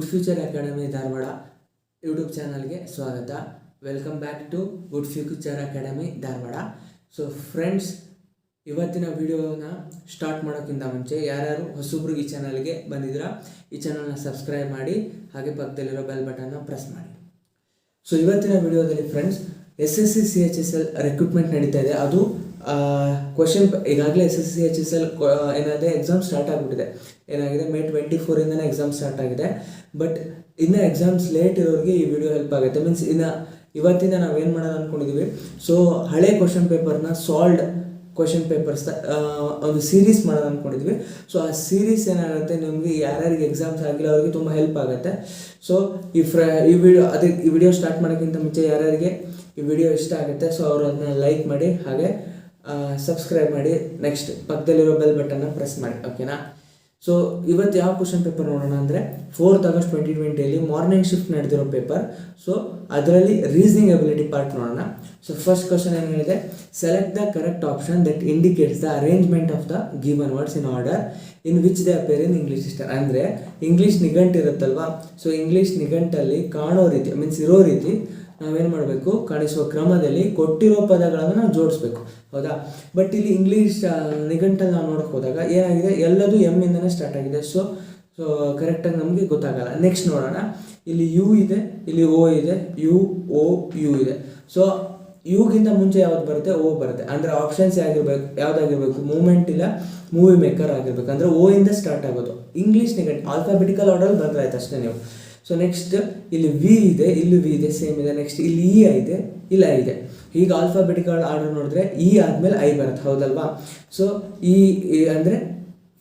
Good future academy Dharwad YouTube ಚಾನಲ್ಗೆ ಸ್ವಾಗತ. Welcome back to good future academy Dharwad. So friends, ಇವತ್ತಿನ ವಿಡಿಯೋನ ಸ್ಟಾರ್ಟ್ ಮಾಡೋಕ್ಕಿಂತ ಮುಂಚೆ ಯಾರ್ಯಾರು ಹೊಸಬ್ರು ಈ ಚಾನಲ್ಗೆ ಬಂದಿದ್ದೀರಾ, ಈ ಚಾನಲ್ನ ಸಬ್ಸ್ಕ್ರೈಬ್ ಮಾಡಿ, ಹಾಗೆ ಪಕ್ಕದಲ್ಲಿರೋ ಬೆಲ್ ಬಟನ್ನ ಪ್ರೆಸ್ ಮಾಡಿ. ಸೊ ಇವತ್ತಿನ ವಿಡಿಯೋದಲ್ಲಿ ಫ್ರೆಂಡ್ಸ್, SSC CHSL ರಿಕ್ರೂಟ್ಮೆಂಟ್ ನಡೀತಾ ಇದೆ. ಅದು ಕ್ವಶನ್ ಈಗಾಗಲೇ SSC CHSL ಏನಾಗಿದೆ, ಎಕ್ಸಾಮ್ ಸ್ಟಾರ್ಟ್ ಆಗಿಬಿಟ್ಟಿದೆ. ಏನಾಗಿದೆ, May 24 ಎಕ್ಸಾಮ್ ಸ್ಟಾರ್ಟ್ ಆಗಿದೆ. ಬಟ್ ಇನ್ನು ಎಕ್ಸಾಮ್ಸ್ ಲೇಟ್ ಇರೋರಿಗೆ ಈ ವಿಡಿಯೋ ಹೆಲ್ಪ್ ಆಗುತ್ತೆ. ಮೀನ್ಸ್ ಇವತ್ತಿಂದ ನಾವೇನು ಮಾಡೋಣ ಅಂದ್ಕೊಂಡಿದ್ದೀವಿ, ಸೊ ಹಳೆ ಕ್ವಶನ್ ಪೇಪರ್ನ ಸಾಲ್ವ್ಡ್ ಕ್ವಶನ್ ಪೇಪರ್ಸ್ ಒಂದು ಸೀರೀಸ್ ಮಾಡೋಣ ಅಂದ್ಕೊಂಡಿದ್ವಿ. ಸೊ ಆ ಸೀರೀಸ್ ಏನಾಗುತ್ತೆ, ನಿಮಗೆ ಯಾರ್ಯಾರಿಗೆ ಎಕ್ಸಾಮ್ಸ್ ಆಗಿಲ್ಲ ಅವ್ರಿಗೆ ತುಂಬ ಹೆಲ್ಪ್ ಆಗುತ್ತೆ. ಸೊ ಈ ವಿಡಿಯೋ ಸ್ಟಾರ್ಟ್ ಮಾಡೋಕ್ಕಿಂತ ಮುಂಚೆ ಯಾರ್ಯಾರಿಗೆ ಈ ವಿಡಿಯೋ ಇಷ್ಟ ಆಗುತ್ತೆ, ಸೊ ಅವರು ಅದನ್ನ ಲೈಕ್ ಮಾಡಿ, ಹಾಗೆ ಸಬ್ಸ್ಕ್ರೈಬ್ ಮಾಡಿ, ನೆಕ್ಸ್ಟ್ ಪಕ್ಕದಲ್ಲಿರೋ ಬೆಲ್ ಬಟನ್ನ ಪ್ರೆಸ್ ಮಾಡಿ, ಓಕೆನಾ? ಸೊ ಇವತ್ತು ಯಾವ ಕ್ವಶನ್ ಪೇಪರ್ ನೋಡೋಣ ಅಂದರೆ, 4th August 2020 ಮಾರ್ನಿಂಗ್ ಶಿಫ್ಟ್ ನಡೆದಿರೋ ಪೇಪರ್. ಸೊ ಅದರಲ್ಲಿ ರೀಸನಿಂಗ್ ಎಬಿಲಿಟಿ ಪಾರ್ಟ್ ನೋಡೋಣ. ಸೊ ಫಸ್ಟ್ ಕ್ವಶನ್ ಏನು ಹೇಳಿದೆ, select the correct option that indicates the arrangement of the given words in order in which they appear in English system. ಅಂದರೆ English ನಿಘಂಟು ಇರುತ್ತಲ್ವಾ, so English ನಿಘಂಟಲ್ಲಿ ಕಾಣೋ ರೀತಿ, means ಇರೋ ರೀತಿ ನಾವೇನು ಮಾಡಬೇಕು, ಕಾಣಿಸುವ ಕ್ರಮದಲ್ಲಿ ಕೊಟ್ಟಿರೋ ಪದಗಳನ್ನು ನಾವು ಜೋಡಿಸ್ಬೇಕು, ಹೌದಾ? ಬಟ್ ಇಲ್ಲಿ ಇಂಗ್ಲೀಷ್ ನಿಘಂಟಲ್ಲಿ ನಾವು ನೋಡೋಕೆ ಹೋದಾಗ ಏನಾಗಿದೆ, ಎಲ್ಲದೂ ಎಮ್ ಇಂದನೇ ಸ್ಟಾರ್ಟ್ ಆಗಿದೆ. ಸೊ ಕರೆಕ್ಟಾಗಿ ನಮಗೆ ಗೊತ್ತಾಗಲ್ಲ. ನೆಕ್ಸ್ಟ್ ನೋಡೋಣ, ಇಲ್ಲಿ ಯು ಇದೆ, ಇಲ್ಲಿ ಓ ಇದೆ, ಯು ಓ ಯು ಇದೆ. ಸೊ ಯುಗಿಂತ ಮುಂಚೆ ಯಾವ್ದು ಬರುತ್ತೆ, ಓ ಬರುತ್ತೆ. ಅಂದರೆ ಆಪ್ಷನ್ಸ್ ಯಾವುದಾಗಿರ್ಬೇಕು, ಮೂಮೆಂಟ್ ಇಲ್ಲ ಮೂವಿ ಮೇಕರ್ ಆಗಿರ್ಬೇಕು. ಅಂದರೆ ಓ ಇಂದ ಸ್ಟಾರ್ಟ್ ಆಗೋದು. ಇಂಗ್ಲೀಷ್ ನಿಘಂಟು ಆಲ್ಫಾಬೆಟಿಕಲ್ ಆರ್ಡರ್ ಬದಲಾಯ್ತು ಅಷ್ಟೇ ನೀವು. ಸೊ ನೆಕ್ಸ್ಟ್ ಇಲ್ಲಿ ವಿ ಇದೆ, ಇಲ್ಲಿ ವಿ ಇದೆ, ಸೇಮ್ ಇದೆ. ನೆಕ್ಸ್ಟ್ ಇಲ್ಲಿ ಇ ಇದೆ, ಇಲ್ಲಿ ಐ ಇದೆ. ಈಗ ಆಲ್ಫಾಬೆಟಿಕಲ್ ಆರ್ಡರ್ ನೋಡಿದ್ರೆ ಇ ಆದಮೇಲೆ ಐ ಬರುತ್ತೆ, ಹೌದಲ್ವಾ? ಸೊ ಈ ಅಂದರೆ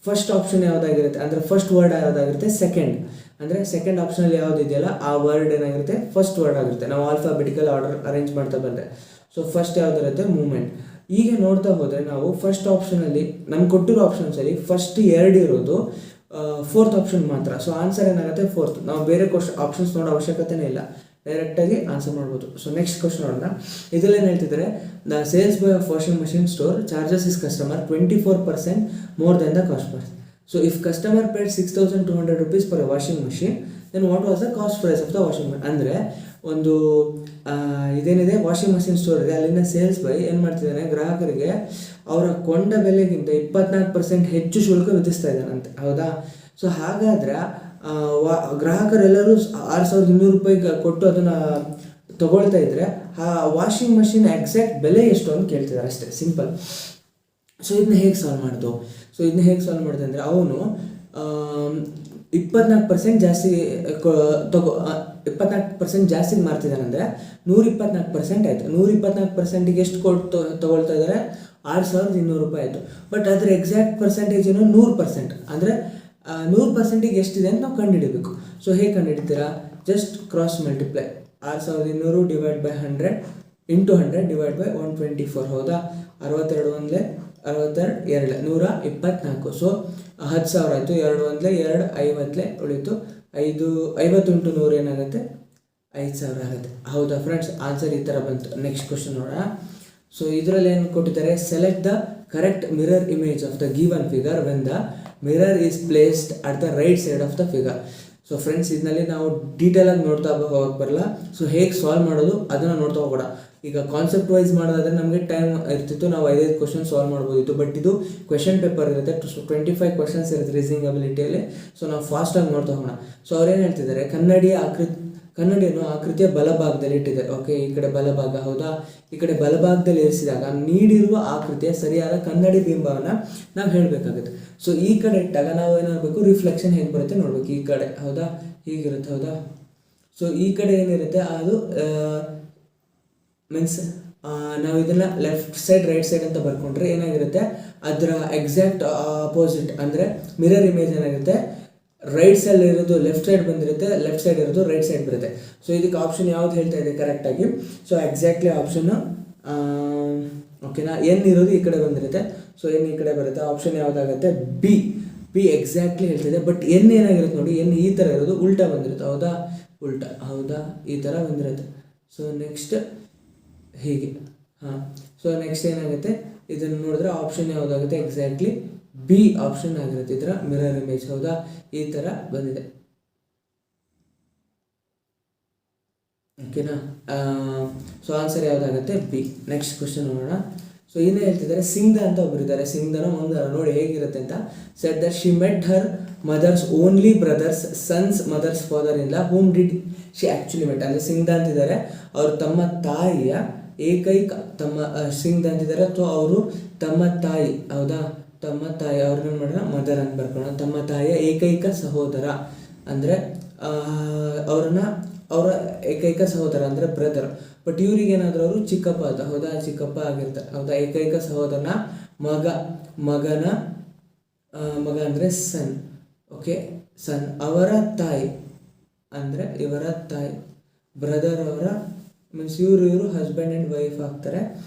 ಫಸ್ಟ್ ಆಪ್ಷನ್ ಯಾವುದಾಗಿರುತ್ತೆ, ಅಂದರೆ ಫಸ್ಟ್ ವರ್ಡ್ ಯಾವುದಾಗಿರುತ್ತೆ, ಸೆಕೆಂಡ್. ಅಂದರೆ ಸೆಕೆಂಡ್ ಆಪ್ಷನಲ್ಲಿ ಯಾವ್ದು ಇದೆಯಲ್ಲ ಆ ವರ್ಡ್ ಏನಾಗಿರುತ್ತೆ, ಫಸ್ಟ್ ವರ್ಡ್ ಆಗಿರುತ್ತೆ. ನಾವು ಆಲ್ಫಾಬೆಟಿಕಲ್ ಆರ್ಡರ್ ಅರೇಂಜ್ ಮಾಡ್ತಾ ಬಂದರೆ, ಸೊ ಫಸ್ಟ್ ಯಾವುದಿರುತ್ತೆ, ಮೂಮೆಂಟ್. ಈಗ ನೋಡ್ತಾ ಹೋದರೆ ನಾವು ಫಸ್ಟ್ ಆಪ್ಷನಲ್ಲಿ ನಮ್ಗೆ ಕೊಟ್ಟಿರೋ ಆಪ್ಷನ್ಸಲ್ಲಿ ಫಸ್ಟ್ 2 ಇರೋದು, 4th ಆಪ್ಷನ್ ಮಾತ್ರ. ಸೊ ಆನ್ಸರ್ ಏನಾಗುತ್ತೆ, 4th. ನಾವು ಬೇರೆ ಆಪ್ಷನ್ಸ್ ನೋಡೋ ಅವಶ್ಯಕತೆನೇ ಇಲ್ಲ, ಡೈರೆಕ್ಟಾಗಿ ಆನ್ಸರ್ ಮಾಡ್ಬೋದು. ಸೊ ನೆಕ್ಸ್ಟ್ ಕ್ವಶನ್ ನೋಡೋಣ. ಇದರಲ್ಲಿ ಏನು ಹೇಳ್ತಿದ್ದಾರೆ, the sales boy of washing machine store charges is customer 24% more than the cost price. So if customer paid 6,200 rupees for a washing machine, then what was the cost price of the washing machine. ಅಂದರೆ ಒಂದು ಇದೇನಿದೆ, washing machine store ಇದೆ, ಅಲ್ಲಿನ sales ಬಾಯ್ ಏನು ಮಾಡ್ತಿದ್ದಾನೆ, ಗ್ರಾಹಕರಿಗೆ ಅವರ ಕೊಂಡ ಬೆಲೆಗಿಂತ 24% ಹೆಚ್ಚು ಶುಲ್ಕ ವಿಧಿಸ್ತಾ ಇದ್ದಾನಂತೆ, ಹೌದಾ? ಸೊ ಹಾಗಾದರೆ ಗ್ರಾಹಕರೆಲ್ಲರೂ 6,200 ರೂಪಾಯಿ ಕೊಟ್ಟು ಅದನ್ನು ತಗೊಳ್ತಾ ಇದ್ರೆ, ಆ ವಾಷಿಂಗ್ ಮಷಿನ್ ಎಕ್ಸಾಕ್ಟ್ ಬೆಲೆ ಎಷ್ಟು ಅಂತ ಕೇಳ್ತಿದ್ದಾರೆ ಅಷ್ಟೇ, ಸಿಂಪಲ್. ಸೊ ಇದನ್ನ ಹೇಗೆ ಸಾಲ್ವ್ ಮಾಡೋದು? ಸೊ ಇದನ್ನ ಹೇಗೆ ಸಾಲ್ವ್ ಮಾಡಿದೆ ಅಂದರೆ, ಅವನು 24% ಜಾಸ್ತಿ 24% ಜಾಸ್ತಿ ಮಾರ್ತಿದ್ದಾನಂದರೆ 124% ಆಯಿತು. 124%ಗೆ ಎಷ್ಟು ಕೊಟ್ಟು ತಗೊಳ್ತಾ ಇದ್ದಾರೆ, 6,200 ರೂಪಾಯಿ ಆಯಿತು. ಬಟ್ ಅದರ ಎಕ್ಸಾಕ್ಟ್ ಪರ್ಸೆಂಟೇಜ್ ಏನು, 100%. ಅಂದರೆ 100%ಗೆ ಎಷ್ಟಿದೆ ಅಂತ ನಾವು ಕಂಡುಹಿಡಬೇಕು. ಸೊ ಹೇಗೆ ಕಂಡುಹಿಡ್ತೀರಾ, just cross multiply. 6,200 divide by 100 into 100 divide by 124, ಹೌದಾ? 62 1 62 2 124. ಸೊ 10,000 ಆಯಿತು. 2 1 2 50 ಉಳಿತು. 50 ಇಂಟು 100 ಏನಾಗುತ್ತೆ, 5,000 ಆಗುತ್ತೆ, ಹೌದಾ ಫ್ರೆಂಡ್ಸ್? ಆನ್ಸರ್ ಈ ಥರ ಬಂತು. ನೆಕ್ಸ್ಟ್ ಕ್ವಶನ್ ನೋಡೋಣ. ಸೊ ಇದರಲ್ಲಿ ಏನು ಕೊಟ್ಟಿದ್ದಾರೆ, select the correct mirror image of the given figure when the mirror is placed at the right side of the figure. So friends, ಇದರಲ್ಲಿ ನಾವು ಡೀಟೇಲಾಗಿ ನೋಡ್ತಾ ಹೋಗಕ್ಕೆ ಬರಲ್ಲ. ಸೊ ಹೇಗೆ ಸಾಲ್ವ್ ಮಾಡೋದು ಅದನ್ನು ನೋಡ್ತಾ ಹೋಗೋಣ. ಈಗ ಕಾನ್ಸೆಪ್ಟ್ ವೈಸ್ ಮಾಡೋದಾದರೆ ನಮಗೆ ಟೈಮ್ ಇರ್ತಿತ್ತು, ನಾವು 5 ಕ್ವಶನ್ ಸಾಲ್ವ್ ಮಾಡ್ಬೋದಿತ್ತು. ಬಟ್ ಇದು ಕ್ವೆಶನ್ ಪೇಪರ್ ಇರುತ್ತೆ, 25 ಕ್ವಶನ್ಸ್ ಇರುತ್ತೆ ರೀಸನಿಂಗ್ ಅಬಿಲಿಟಿಯಲ್ಲಿ. ಸೊ ನಾವು ಫಾಸ್ಟಾಗಿ ನೋಡ್ತಾ ಹೋಗೋಣ. ಸೊ ಅವ್ರೇನು ಹೇಳ್ತಿದ್ದಾರೆ, ಕನ್ನಡಿಯನ್ನು ಆಕೃತಿಯ ಬಲಭಾಗದಲ್ಲಿ ಇಟ್ಟಿದ್ದಾರೆ. ಓಕೆ, ಈ ಕಡೆ ಬಲಭಾಗ, ಹೌದಾ? ಈ ಕಡೆ ಬಲಭಾಗದಲ್ಲಿ ಇರಿಸಿದಾಗ ನೀಡಿರುವ ಆಕೃತಿಯ ಸರಿಯಾದ ಕನ್ನಡಿ ಬಿಂಬವನ್ನು ನಾವು ಹೇಳಬೇಕಾಗುತ್ತೆ. ಸೊ ಈ ಕಡೆ ಇಟ್ಟಾಗ ನಾವು ಏನಾಗಬೇಕು, ರಿಫ್ಲೆಕ್ಷನ್ ಹೇಗೆ ಬರುತ್ತೆ ನೋಡ್ಬೇಕು. ಈ ಕಡೆ, ಹೌದಾ? ಹೀಗಿರುತ್ತೆ, ಹೌದಾ? ಸೊ ಈ ಕಡೆ ಏನಿರುತ್ತೆ ಅದು ಮೀನ್ಸ್ ನಾವು ಇದನ್ನು ಲೆಫ್ಟ್ ಸೈಡ್ ರೈಟ್ ಸೈಡ್ ಅಂತ ಬರ್ಕೊಂಡ್ರೆ ಏನಾಗಿರುತ್ತೆ, ಅದರ ಎಕ್ಸಾಕ್ಟ್ ಅಪೋಸಿಟ್. ಅಂದರೆ ಮಿರರ್ ಇಮೇಜ್ ಏನಾಗಿರುತ್ತೆ, ರೈಟ್ ಸೈಡ್ ಇರೋದು ಲೆಫ್ಟ್ ಸೈಡ್ ಬಂದಿರುತ್ತೆ, ಲೆಫ್ಟ್ ಸೈಡ್ ಇರೋದು ರೈಟ್ ಸೈಡ್ ಬರುತ್ತೆ. ಸೊ ಇದಕ್ಕೆ ಆಪ್ಷನ್ ಯಾವ್ದು ಹೇಳ್ತಾ ಇದೆ ಕರೆಕ್ಟಾಗಿ? ಸೊ ಎಕ್ಸಾಕ್ಟ್ಲಿ ಆಪ್ಷನ್ನು ಓಕೆನಾ, ಎನ್ ಇರೋದು ಈ ಕಡೆ ಬಂದಿರುತ್ತೆ. ಸೊ ಎನ್ ಈ ಕಡೆ ಬರುತ್ತೆ. ಆಪ್ಷನ್ ಯಾವುದಾಗುತ್ತೆ, ಬಿ ಎಕ್ಸಾಕ್ಟ್ಲಿ ಹೇಳ್ತಿದೆ. ಬಟ್ ಎನ್ ಏನಾಗಿರುತ್ತೆ ನೋಡಿ, ಎನ್ ಈ ಥರ ಇರೋದು ಉಲ್ಟಾ ಬಂದಿರುತ್ತೆ, ಹೌದಾ? ಉಲ್ಟಾ, ಹೌದಾ? ಈ ಥರ ಬಂದಿರುತ್ತೆ. ಸೊ ನೆಕ್ಸ್ಟ್ ಹೀಗೆ, ಹಾಂ. ಸೊ ನೆಕ್ಸ್ಟ್ ಏನಾಗುತ್ತೆ, ಇದನ್ನು ನೋಡಿದ್ರೆ ಆಪ್ಷನ್ ಯಾವುದಾಗುತ್ತೆ, ಎಕ್ಸಾಕ್ಟ್ಲಿ ಬಿ ಆಪ್ಷನ್ ಆಗಿರುತ್ತೆ. ಇದರ ಮಿರರ್ ಇಮೇಜ್, ಹೌದಾ? ಈ ಥರ ಬಂದಿದೆ. ಓಕೆನಾ. ಸೊ ಆನ್ಸರ್ ಯಾವುದಾಗುತ್ತೆ ಬಿ. ನೆಕ್ಸ್ಟ್ ಕ್ವಶನ್ ನೋಡೋಣ. ಸೊ ಇನ್ನೇ ಹೇಳ್ತಿದ್ದಾರೆ, ಸಿಂಗ್ದ ಅಂತ ಒಬ್ಬರಿದ್ದಾರೆ, ಸಿಂಗ್ದನ ಮಂಗನ ನೋಡಿ ಹೇಗಿರುತ್ತೆ ಅಂತ. Said that she met her mother's only brother's son's mother's father in law whom did she actually met. ಅಂದರೆ ಸಿಂಗ್ದ ಅಂತಿದ್ದಾರೆ ಅವರು ತಮ್ಮ ತಾಯಿಯ ಏಕೈಕ ತಮ್ಮ ಸಿಂಗ್ದ ಅಂತಿದ್ದಾರೆ ಅಥವಾ ಅವರು ತಮ್ಮ ತಾಯಿ, ಹೌದಾ, ತಮ್ಮ ತಾಯಿ ಅವ್ರನ್ನ ಮಾಡೋಣ ಮದರ್ ಅಂತ ಬರ್ಕೊಳ್ಳೋಣ. ತಮ್ಮ ತಾಯಿಯ ಏಕೈಕ ಸಹೋದರ ಅಂದರೆ ಅವರ ಏಕೈಕ ಸಹೋದರ ಅಂದರೆ ಬ್ರದರ್. ಬಟ್ ಇವ್ರಿಗೇನಾದರೂ ಅವರು ಚಿಕ್ಕಪ್ಪ ಅಂತ, ಹೌದಾ, ಚಿಕ್ಕಪ್ಪ ಆಗಿರ್ತಾರೆ, ಹೌದಾ. ಏಕೈಕ ಸಹೋದರನ ಮಗ ಅಂದರೆ ಸನ್, ಓಕೆ, ಸನ್. ಅವರ ತಾಯಿ ಅಂದರೆ ಇವರ ತಾಯಿ, ಬ್ರದರ್ ಅವರ ಮೀನ್ಸ್ ಇವರು ಹಸ್ಬೆಂಡ್ ಆ್ಯಂಡ್ ವೈಫ್ ಆಗ್ತಾರೆ.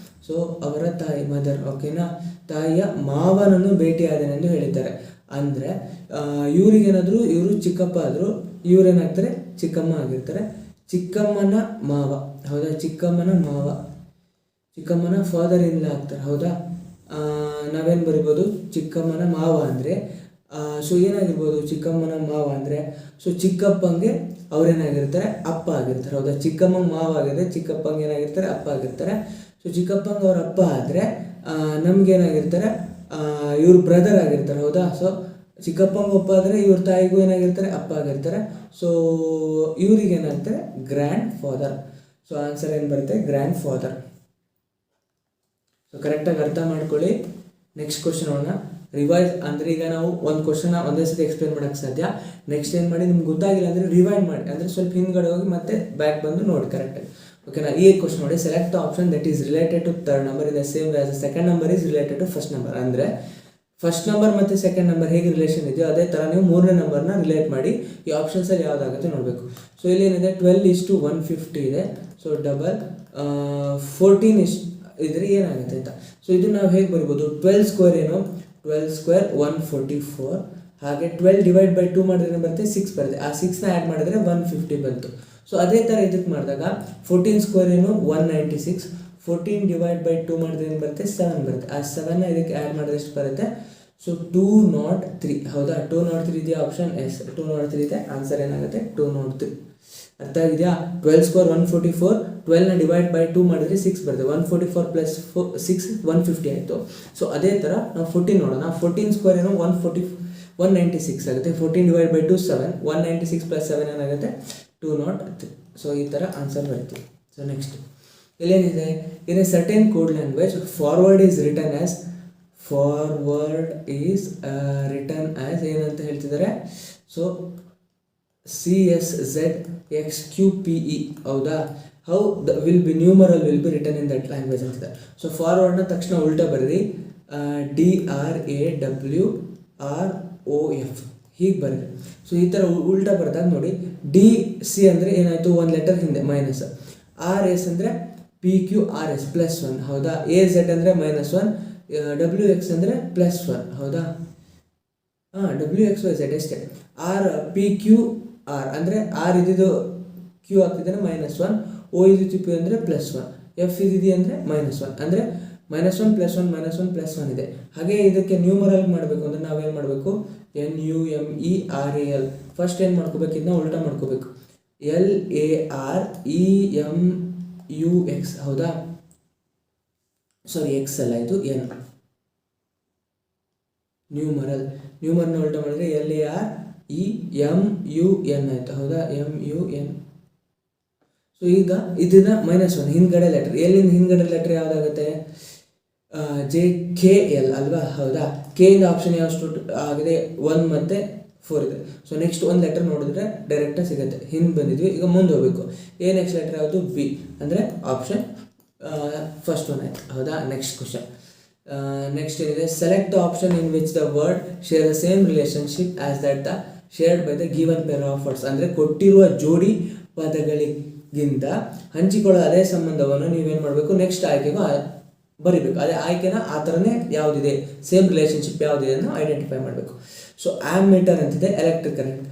ಸೊ ಅವರ ತಾಯಿ ಮದರ್, ಓಕೆನಾ, ತಾಯಿಯ ಮಾವನನ್ನು ಭೇಟಿಯಾದನೆಂದು ಹೇಳಿದ್ದಾರೆ. ಅಂದರೆ ಇವ್ರಿಗೇನಾದರೂ ಇವರು ಚಿಕ್ಕಪ್ಪ ಆದರೂ ಇವರೇನಾಗ್ತಾರೆ ಚಿಕ್ಕಮ್ಮ ಆಗಿರ್ತಾರೆ. ಚಿಕ್ಕಮ್ಮನ ಮಾವ, ಹೌದಾ, ಚಿಕ್ಕಮ್ಮನ ಫಾದರ್ ಇನ್ ಲಾ ಆಗ್ತಾರೆ, ಹೌದಾ. ನಾವೇನು ಬರಿಬೋದು, ಚಿಕ್ಕಮ್ಮನ ಮಾವ ಅಂದರೆ ಸೊ ಏನಾಗಿರ್ಬೋದು, ಚಿಕ್ಕಮ್ಮನ ಮಾವ ಅಂದರೆ ಸೊ ಚಿಕ್ಕಪ್ಪಂಗೆ ಅವ್ರೇನಾಗಿರ್ತಾರೆ ಅಪ್ಪ ಆಗಿರ್ತಾರೆ, ಹೌದಾ. ಚಿಕ್ಕಮ್ಮ ಮಾವ ಆಗಿದ್ರೆ ಚಿಕ್ಕಪ್ಪಂಗೆ ಏನಾಗಿರ್ತಾರೆ ಅಪ್ಪ ಆಗಿರ್ತಾರೆ. ಸೊ ಚಿಕ್ಕಪ್ಪಂಗೆ ಅವ್ರ ಅಪ್ಪ ಆದರೆ ನಮಗೇನಾಗಿರ್ತಾರೆ ಇವ್ರ ಬ್ರದರ್ ಆಗಿರ್ತಾರೆ, ಹೌದಾ. ಸೊ ಚಿಕ್ಕಪ್ಪಂಗೆ ಅಪ್ಪ ಆದರೆ ಇವ್ರ ತಾಯಿಗೂ ಏನಾಗಿರ್ತಾರೆ ಅಪ್ಪ ಆಗಿರ್ತಾರೆ. ಸೊ ಇವ್ರಿಗೇನಾಗ್ತಾರೆ ಗ್ರ್ಯಾಂಡ್ ಫಾದರ್. ಸೊ ಆನ್ಸರ್ ಏನು ಬರುತ್ತೆ ಗ್ರ್ಯಾಂಡ್ ಫಾದರ್. ಸೊ ಕರೆಕ್ಟಾಗಿ ಅರ್ಥ ಮಾಡ್ಕೊಳ್ಳಿ. ನೆಕ್ಸ್ಟ್ ಕ್ವಶನ್ ನೋಡೋಣ. ರಿವೈಸ್ ಅಂದರೆ ಈಗ ನಾವು ಒಂದು ಕ್ವಶನ್ನ ಒಂದೇ ಸತಿ ಎಕ್ಸ್ಪ್ಲೇನ್ ಮಾಡೋಕ್ಕೆ ಸಾಧ್ಯ. ನೆಕ್ಸ್ಟ್ ಏನು ಮಾಡಿ ನಿಮ್ಗೆ ಗೊತ್ತಾಗಿಲ್ಲ ಅಂದರೆ ರಿವೈಂಡ್ ಮಾಡಿ, ಅಂದರೆ ಸ್ವಲ್ಪ ಹಿಂದ್ಗಡೆ ಹೋಗಿ ಮತ್ತೆ ಬ್ಯಾಕ್ ಬಂದು ನೋಡಿ ಕರೆಕ್ಟಾಗಿ, ಓಕೆನಾ. ಈ ಕ್ವಶನ್ ನೋಡಿ, select the option that is related to third number in the same way as the second number is related to first number. ಅಂದರೆ ಫಸ್ಟ್ ನಂಬರ್ ಮತ್ತು ಸೆಕೆಂಡ್ ನಂಬರ್ ಹೇಗೆ ರಿಲೇಷನ್ ಇದೆಯೋ ಅದೇ ಥರ ನೀವು ಮೂರನೇ ನಂಬರ್ನ ರಿಲೇಟ್ ಮಾಡಿ ಈ ಆಪ್ಷನ್ಸಲ್ಲಿ ಯಾವುದಾಗುತ್ತೆ ನೋಡಬೇಕು. ಸೊ ಇಲ್ಲೇನಿದೆ 12:150 ಇದೆ. ಸೊ ಡಬಲ್ 14 ಇದ್ರೆ ಏನಾಗುತ್ತೆ ಅಂತ. ಸೊ ಇದು ನಾವು ಹೇಗೆ ಬರಿಬೋದು, 12 ಸ್ಕ್ವೇರ್ ಏನು, 12 ಸ್ಕ್ವೇರ್ 144. ಹಾಗೆ 12 ಡಿವೈಡ್ ಬೈ 2 ಮಾಡಿದ್ರೆ ಬರುತ್ತೆ 6 ಬರುತ್ತೆ. ಆ 6ನ ಆ್ಯಡ್ ಮಾಡಿದ್ರೆ 150 ಬಂತು. ಸೊ ಅದೇ ಥರ ಇದಕ್ಕೆ ಮಾಡಿದಾಗ 14 ಸ್ಕ್ವೇರ್ ಏನು 196. 14 ಡಿವೈಡ್ ಬೈ 2 ಮಾಡಿದ್ರೆ ಏನು ಬರುತ್ತೆ 7 ಬರುತ್ತೆ. ಆ 7ನ ಇದಕ್ಕೆ ಆ್ಯಡ್ ಮಾಡಿದ್ರೆ ಎಷ್ಟು ಬರುತ್ತೆ, ಸೊ 203, ಹೌದಾ. 203 ಇದೆಯಾ ಆಪ್ಷನ್ ಎಸ್, 203 ಇದೆ. ಆನ್ಸರ್ ಏನಾಗುತ್ತೆ 203. ಅರ್ಥ ಆಗಿದೆಯಾ. 12 ಸ್ಕ್ವೇರ್ 144, 12ನ ಡಿವೈಡ್ ಬೈ 2 ಮಾಡಿದ್ರೆ 6 ಬರುತ್ತೆ. 144 ಪ್ಲಸ್ 6 150 ಆಯಿತು. ಸೊ ಅದೇ ಥರ ನಾವು 14 ನೋಡೋಣ. 14 ಸ್ಕ್ವೇರ್ ಏನೋ 196 ಆಗುತ್ತೆ. 14 ಡಿವೈಡ್ ಬೈ 2 7, 196 ಪ್ಲಸ್ 7 ಏನಾಗುತ್ತೆ 203. ಸೊ ಈ ಥರ ಆನ್ಸರ್ ಬರುತ್ತೆ. ಸೊ ನೆಕ್ಸ್ಟ್ ಇಲ್ಲೇನಿದೆ, in a certain code language forward is written as ಏನಂತ ಹೇಳ್ತಿದ್ದಾರೆ, ಸೊ CSZXQPE, ಹೌದಾ. How the will be numeral will be written in that language ಅಂತಿದೆ. ಸೊ ಫಾರ್ವರ್ಡ್ನ ತಕ್ಷಣ ಉಲ್ಟಾ ಬರೀರಿ, DRAWROF ಹೀಗೆ ಬರೀರಿ. ಸೊ ಈ ಥರ ಉಲ್ಟಾ ಬರೆದಾಗ ನೋಡಿ, DC ಅಂದರೆ ಏನಾಯಿತು ಒಂದು ಲೆಟರ್ ಹಿಂದೆ ಮೈನಸ್, RS ಅಂದರೆ PQRS +1, ಹೌದಾ. AZ ಅಂದರೆ -1, WX ಅಂದರೆ +1, ಹೌದಾ. WXYZ ಅಷ್ಟೇ. PQR ಅಂದರೆ R ಇದ್ದಿದ್ದು Q ಆಗ್ತಿದ್ದಾನೆ -1, O ಇದ್ದಿದ್ದು P ಅಂದರೆ +1, F ಇದ್ದಿದೆ ಅಂದರೆ -1, ಅಂದರೆ -1 +1 -1 ಇದೆ. ಹಾಗೆ ಇದಕ್ಕೆ ನ್ಯೂಮರಲ್ ಮಾಡಬೇಕು ಅಂದರೆ ನಾವೇನು ಮಾಡಬೇಕು, NUMERAL. ಫಸ್ಟ್ ಏನು ಮಾಡ್ಕೋಬೇಕು, ಇದನ್ನ ಉಲ್ಟಾ ಮಾಡ್ಕೋಬೇಕು, LAREMUX, ಹೌದಾ. ಸಾರಿ X ಅಲ್ಲ, ಇದು N. ನ್ಯೂಮರ್ನ ಉಲ್ಟಾ ಮಾಡಿದ್ರೆ LAREMUN ಆಯಿತು, ಹೌದಾ, MUN. ಸೊ ಈಗ ಇದನ್ನ -1 ಹಿಂದ್ಗಡೆ ಲೆಟರ್, ಎಲ್ಲಿಂದ ಹಿಂದ್ಗಡೆ ಲೆಟರ್ ಯಾವುದಾಗುತ್ತೆ, JKL ಅಲ್ವಾ, ಹೌದಾ. K ಇಂದ ಆಪ್ಷನ್ ಯಾವಷ್ಟು ಆಗಿದೆ 1 ಮತ್ತು 4 ಇದೆ. ಸೊ ನೆಕ್ಸ್ಟ್ ಒಂದು ಲೆಟರ್ ನೋಡಿದ್ರೆ ಡೈರೆಕ್ಟಾಗಿ ಸಿಗುತ್ತೆ. ಹಿಂದೆ ಬಂದಿದ್ವಿ, ಈಗ ಮುಂದೆ ಹೋಗಬೇಕು. ನೆಕ್ಸ್ಟ್ ಲೆಟರ್ ಯಾವುದು ಬಿ, ಅಂದರೆ ಆಪ್ಷನ್ ಫಸ್ಟ್ ಒನ್ ಆಯಿತು, ಹೌದಾ. Next question. ನೆಕ್ಸ್ಟ್ ಏನಿದೆ, select the option in which the word share the same relationship as that the shared by the given pair of words. ಅಂದರೆ ಕೊಟ್ಟಿರುವ ಜೋಡಿ ಪದಗಳಿಗಿಂತ ಹಂಚಿಕೊಳ್ಳೋ ಅದೇ ಸಂಬಂಧವನ್ನು ನೀವೇನು ಮಾಡಬೇಕು, ನೆಕ್ಸ್ಟ್ ಆಯ್ಕೆಗೂ ಬರಿಬೇಕು. ಅದೇ ಆಯ್ಕೆನ ಆ ಥರನೇ ಯಾವುದಿದೆ ಸೇಮ್ ರಿಲೇಷನ್ಶಿಪ್ ಯಾವುದಿದೆ ಅನ್ನೋ ಐಡೆಂಟಿಫೈ ಮಾಡಬೇಕು. ಸೊ ಆ್ಯಮ್ಮೀಟರ್ ಅಂತಿದೆ, ಎಲೆಕ್ಟ್ರಿಕ್ ಕರೆಂಟ್.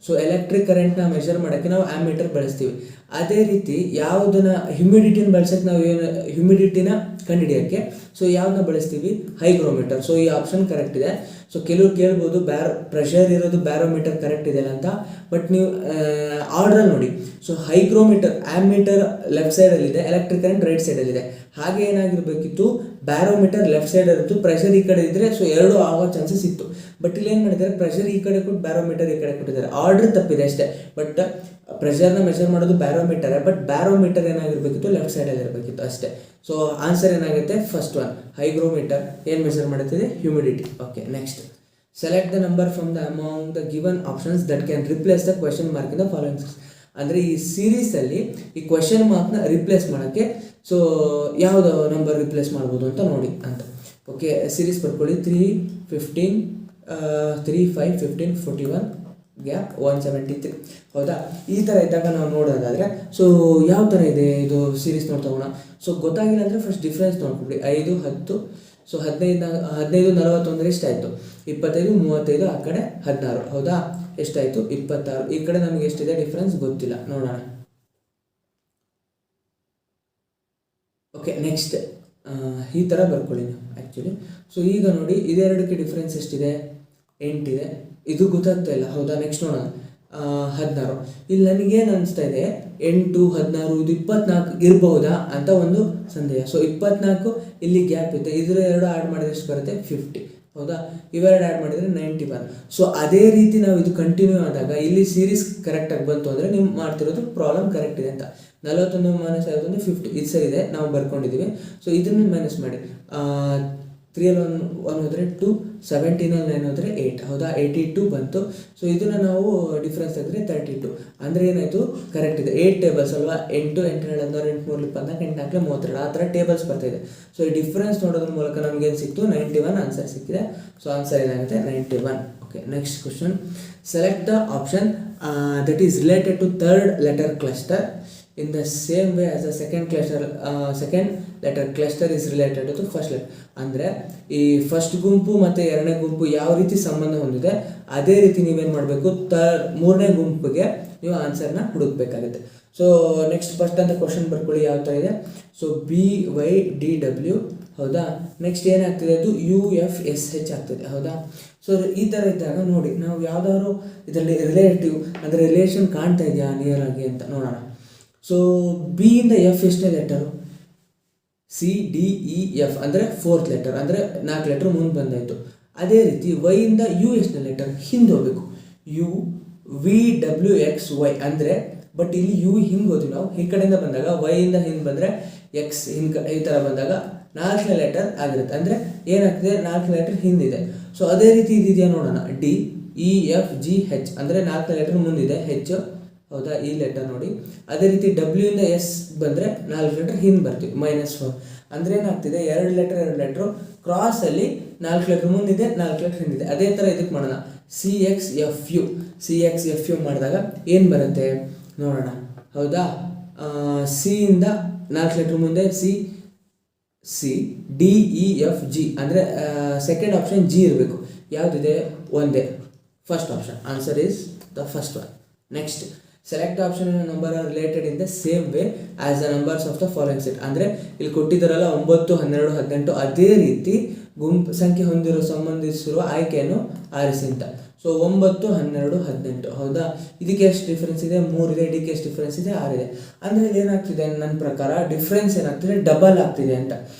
ಸೊ ಎಲೆಕ್ಟ್ರಿಕ್ ಕರೆಂಟ್ನ ಮೆಷರ್ ಮಾಡೋಕ್ಕೆ ನಾವು ಆ್ಯಮೀಟರ್ ಬಳಸ್ತೀವಿ. ಅದೇ ರೀತಿ ಯಾವುದನ್ನ ಹ್ಯುಮಿಡಿಟಿನ ಬಳಸೋಕ್ಕೆ ನಾವು ಏನು ಹ್ಯುಮಿಡಿಟಿನ ಕಂಡುಹಿಡಿಯೋಕ್ಕೆ ಸೊ ಯಾವುದನ್ನ ಬಳಸ್ತೀವಿ, ಹೈಗ್ರೋಮೀಟರ್. ಸೊ ಈ ಆಪ್ಷನ್ ಕರೆಕ್ಟ್ ಇದೆ. ಸೊ ಕೆಲವರು ಕೇಳ್ಬೋದು ಪ್ರೆಷರ್ ಇರೋದು ಬ್ಯಾರೋಮೀಟರ್ ಕರೆಕ್ಟ್ ಇದೆಯಲ್ಲ ಅಂತ, ಬಟ್ ನೀವು ಆರ್ಡ್ರಲ್ಲಿ ನೋಡಿ. ಸೊ ಹೈಗ್ರೋಮೀಟರ್ ಆ್ಯಮೀಟರ್ ಲೆಫ್ಟ್ ಸೈಡಲ್ಲಿದೆ, ಎಲೆಕ್ಟ್ರಿಕ್ ಕರೆಂಟ್ ರೈಟ್ ಸೈಡಲ್ಲಿದೆ. ಹಾಗೆ ಏನಾಗಿರಬೇಕಿತ್ತು, ಬ್ಯಾರೋಮೀಟರ್ ಲೆಫ್ಟ್ ಸೈಡ್ ಇರುತ್ತೆ, ಪ್ರೆಷರ್ ಈ ಕಡೆ ಇದ್ದರೆ ಸೊ ಎರಡು ಆಗೋ ಚಾನ್ಸಸ್ ಇತ್ತು. ಬಟ್ ಇಲ್ಲಿ ಏನು ಮಾಡಿದ್ದಾರೆ, ಪ್ರೆಷರ್ ಈ ಕಡೆ ಕೊಟ್ಟು ಬ್ಯಾರೋಮೀಟರ್ ಈ ಕಡೆ ಕೊಟ್ಟಿದ್ದಾರೆ. ಆರ್ಡರ್ ತಪ್ಪಿದೆ ಅಷ್ಟೇ. ಬಟ್ ಪ್ರೆಷರ್ನ ಮೆಷರ್ ಮಾಡೋದು ಬ್ಯಾರೋಮೀಟರ್, ಬಟ್ ಬ್ಯಾರೋಮೀಟರ್ ಏನಾಗಿರಬೇಕಿತ್ತು, ಲೆಫ್ಟ್ ಸೈಡಲ್ಲಿ ಇರಬೇಕಿತ್ತು ಅಷ್ಟೇ. ಸೊ ಆನ್ಸರ್ ಏನಾಗುತ್ತೆ, ಫಸ್ಟ್ ಒನ್ ಹೈಗ್ರೋಮೀಟರ್ ಏನು ಮೆಷರ್ ಮಾಡುತ್ತಿದೆ, humidity. Okay, next select the number from the among the given options that can replace the question mark in the following. ಅಂದರೆ ಈ ಸೀರೀಸಲ್ಲಿ ಈ question ಮಾರ್ಕ್ನ replace ಮಾಡೋಕ್ಕೆ so ಯಾವುದು ನಂಬರ್ ರಿಪ್ಲೇಸ್ ಮಾಡ್ಬೋದು ಅಂತ ನೋಡಿ ಅಂತ. ಓಕೆ, ಸೀರೀಸ್ ಬರ್ಕೊಳ್ಳಿ. 3, 15, 3, 5, 15, 41 ಗ್ಯಾಪ್ 173. ಹೌದಾ? ಈ ಥರ ಇದ್ದಾಗ ನಾವು ನೋಡೋದಾದರೆ ಸೊ ಯಾವ ಥರ ಇದೆ ಇದು ಸೀರೀಸ್ ನೋಡ್ತಗೋಣ. ಸೊ ಗೊತ್ತಾಗಿಲ್ಲ ಅಂದರೆ ಫಸ್ಟ್ ಡಿಫ್ರೆನ್ಸ್ ನೋಡ್ಕೊಬಿಡಿ. 5, 10. ಸೊ 15, 41 ಎಷ್ಟಾಯಿತು, 25, 35, ಆ ಕಡೆ 16. ಹೌದಾ? ಎಷ್ಟಾಯಿತು, 26. ಈ ಕಡೆ ನಮಗೆ ಎಷ್ಟಿದೆ ಡಿಫ್ರೆನ್ಸ್ ಗೊತ್ತಿಲ್ಲ, ನೋಡೋಣ. ಓಕೆ, ನೆಕ್ಸ್ಟ್ ಈ ಥರ ಬರ್ಕೊಳ್ಳಿ ನೀವು ಆ್ಯಕ್ಚುಲಿ. ಸೊ ಈಗ ನೋಡಿ, ಇದೆರಡಕ್ಕೆ ಡಿಫ್ರೆನ್ಸ್ ಎಷ್ಟಿದೆ, 8 ಇದೆ. ಇದು ಗೊತ್ತಾಗ್ತಾ ಇಲ್ಲ. ಹೌದಾ? ನೆಕ್ಸ್ಟ್ ನೋಡೋಣ. 16. ಇಲ್ಲಿ ನನಗೇನು ಅನಿಸ್ತಾ ಇದೆ, 8, 16 ಇದು 24 ಇರ್ಬೋದಾ ಅಂತ ಒಂದು ಸಂದೇಹ. ಸೊ 24 ಇಲ್ಲಿ ಗ್ಯಾಪ್ ಇದೆ, ಇದರ ಎರಡು ಆ್ಯಡ್ ಮಾಡಿದ್ರೆ ಎಷ್ಟು ಬರುತ್ತೆ, 50. ಹೌದಾ? ಇವೆರಡು ಆ್ಯಡ್ ಮಾಡಿದರೆ 91. ಸೊ ಅದೇ ರೀತಿ ನಾವು ಇದು ಕಂಟಿನ್ಯೂ ಆದಾಗ ಇಲ್ಲಿ ಸೀರೀಸ್ ಕರೆಕ್ಟಾಗಿ ಬಂತು ಅಂದರೆ ನೀವು ಮಾಡ್ತಿರೋದು ಪ್ರಾಬ್ಲಮ್ ಕರೆಕ್ಟ್ ಇದೆ ಅಂತ. 41 - 51 50 ಇದು ಸರಿ ಇದೆ, ನಾವು ಬರ್ಕೊಂಡಿದ್ದೀವಿ. ಸೊ ಇದನ್ನು ಮೈನಸ್ ಮಾಡಿ. 3 1 ಹೋದರೆ 2, 17 9 ಹೋದರೆ 8. ಹೌದಾ? 82 ಬಂತು. ಸೊ ಇದನ್ನು ನಾವು ಡಿಫ್ರೆನ್ಸ್ ತೆಗೆದ್ರೆ 32. ಅಂದರೆ ಏನಾಯಿತು, ಕರೆಕ್ಟ್ ಇದೆ. 8 ಟೇಬಲ್ಸ್ ಅಲ್ವಾ, 8 8 7 16 8 3 24 8 4 32 ಆ ಥರ ಟೇಬಲ್ಸ್ ಬರ್ತಾಯಿದೆ. ಸೊ ಈ ಡಿಫ್ರೆನ್ಸ್ ನೋಡೋದ್ರ ಮೂಲಕ ನಮಗೇನು ಸಿಕ್ತು, 91 ಆನ್ಸರ್ ಸಿಕ್ಕಿದೆ. ಸೊ ಆನ್ಸರ್ ಏನಾಗುತ್ತೆ, 91. Okay, next question. Select the option that is related to third letter cluster in the same way as the second letter cluster is related to the first letter. ಅಂದರೆ ಈ first ಗುಂಪು ಮತ್ತು ಎರಡನೇ ಗುಂಪು ಯಾವ ರೀತಿ ಸಂಬಂಧ ಹೊಂದಿದೆ ಅದೇ ರೀತಿ ನೀವೇನು ಮಾಡಬೇಕು, ಮೂರನೇ ಗುಂಪಿಗೆ ನೀವು ಆನ್ಸರ್ನ ಹುಡುಕಬೇಕಾಗುತ್ತೆ. ಸೊ ನೆಕ್ಸ್ಟ್ ಫಸ್ಟ್ ಅಂತ ಕ್ವಶನ್ ಬರ್ಕೊಳ್ಳಿ, ಯಾವ ಥರ ಇದೆ. So BYDW. ಹೌದಾ? ನೆಕ್ಸ್ಟ್ ಏನಾಗ್ತಿದೆ, ಅದು UFSH ಆಗ್ತದೆ. ಹೌದಾ? ಸೊ ಈ ಥರ ಇದ್ದಾಗ ನೋಡಿ, ನಾವು ಯಾವುದಾದ್ರು ಇದರಲ್ಲಿ ರಿಲೇಟಿವ್ ಅಂದರೆ ರಿಲೇಷನ್ ಕಾಣ್ತಾ ಇದೆಯಾ ನಿಯರ್ ಆಗಿ ಅಂತ ನೋಡೋಣ. ಸೊ ಬಿ ಇಂದ ಎಫ್ ಎಷ್ಟನೇ ಲೆಟರು, CDEF ಅಂದರೆ 4th ಲೆಟರ್, ಅಂದರೆ 4 ಲೆಟರ್ ಮುಂದೆ ಬಂದಾಯಿತು. ಅದೇ ರೀತಿ ವೈ ಇಂದ ಯು ಎಷ್ಟನೇ ಲೆಟರ್, ಹಿಂದೆ ಹೋಗಬೇಕು. UVWXY ಅಂದರೆ, ಬಟ್ ಇಲ್ಲಿ ಯು ಹಿಂಗೆ ಹೋದ್ವಿ ನಾವು, ಈ ಕಡೆಯಿಂದ ಬಂದಾಗ ವೈ ಇಂದ ಹಿಂದೆ ಬಂದರೆ ಎಕ್ಸ್ ಹಿಂಗೆ ಈ ಥರ ಬಂದಾಗ 4ನೇ ಲೆಟರ್ ಆಗಿರುತ್ತೆ. ಅಂದರೆ ಏನಾಗ್ತದೆ, 4 ಲೆಟರ್ ಹಿಂದಿದೆ. ಸೊ ಅದೇ ರೀತಿ ಇದಿದೆಯಾ ನೋಡೋಣ. DEFGH ಅಂದರೆ 4ನೇ ಲೆಟರ್ ಮುಂದಿದೆ, H. ಹೌದಾ? ಈ ಲೆಟರ್ ನೋಡಿ. ಅದೇ ರೀತಿ W ಇಂದ S ಬಂದರೆ 4 ಲೆಟರ್ ಹಿಂದೆ ಬರ್ತೀವಿ, -4. ಅಂದರೆ ಏನಾಗ್ತಿದೆ, 2 ಲೆಟ್ರು ಕ್ರಾಸಲ್ಲಿ 4 ಲೆಟ್ರ್ ಮುಂದಿದೆ, 4 ಲೆಟ್ರ್ ಹಿಂದಿದೆ. ಅದೇ ಥರ ಇದಕ್ಕೆ ಮಾಡೋಣ. CXFU ಮಾಡಿದಾಗ ಏನು ಬರುತ್ತೆ ನೋಡೋಣ. ಹೌದಾ? ಸಿ ಇಂದ 4 ಲೆಟ್ರ್ ಮುಂದೆ CDEFG ಅಂದರೆ ಸೆಕೆಂಡ್ ಆಪ್ಷನ್ G ಇರಬೇಕು. ಯಾವುದಿದೆ, ಒಂದೇ, first option. Answer is the first one. Next select option number are related in the same way as the numbers of the following set. ಅಂದರೆ ಇಲ್ಲಿ ಕೊಟ್ಟಿದ್ದಾರಲ್ಲ 9, 12, 18 ಅದೇ ರೀತಿ ಗುಂಪು ಸಂಖ್ಯೆ ಸಂಬಂಧಿಸಿರುವ ಆಯ್ಕೆಯನ್ನು ಆರಿಸಿ ಅಂತ. ಸೊ 9, 12, 18. ಹೌದಾ? ಇದಕ್ಕೆ ಎಷ್ಟು ಡಿಫ್ರೆನ್ಸ್ ಇದೆ, 3 ಇದೆ. ಇದಕ್ಕೆ ಎಷ್ಟು ಡಿಫ್ರೆನ್ಸ್ ಇದೆ, 6 ಇದೆ. ಅಂದರೆ ಏನಾಗ್ತಿದೆ, ನನ್ನ ಪ್ರಕಾರ ಡಿಫ್ರೆನ್ಸ್ ಏನಾಗ್ತಿದೆ, ಡಬಲ್ ಆಗ್ತಿದೆ ಅಂತ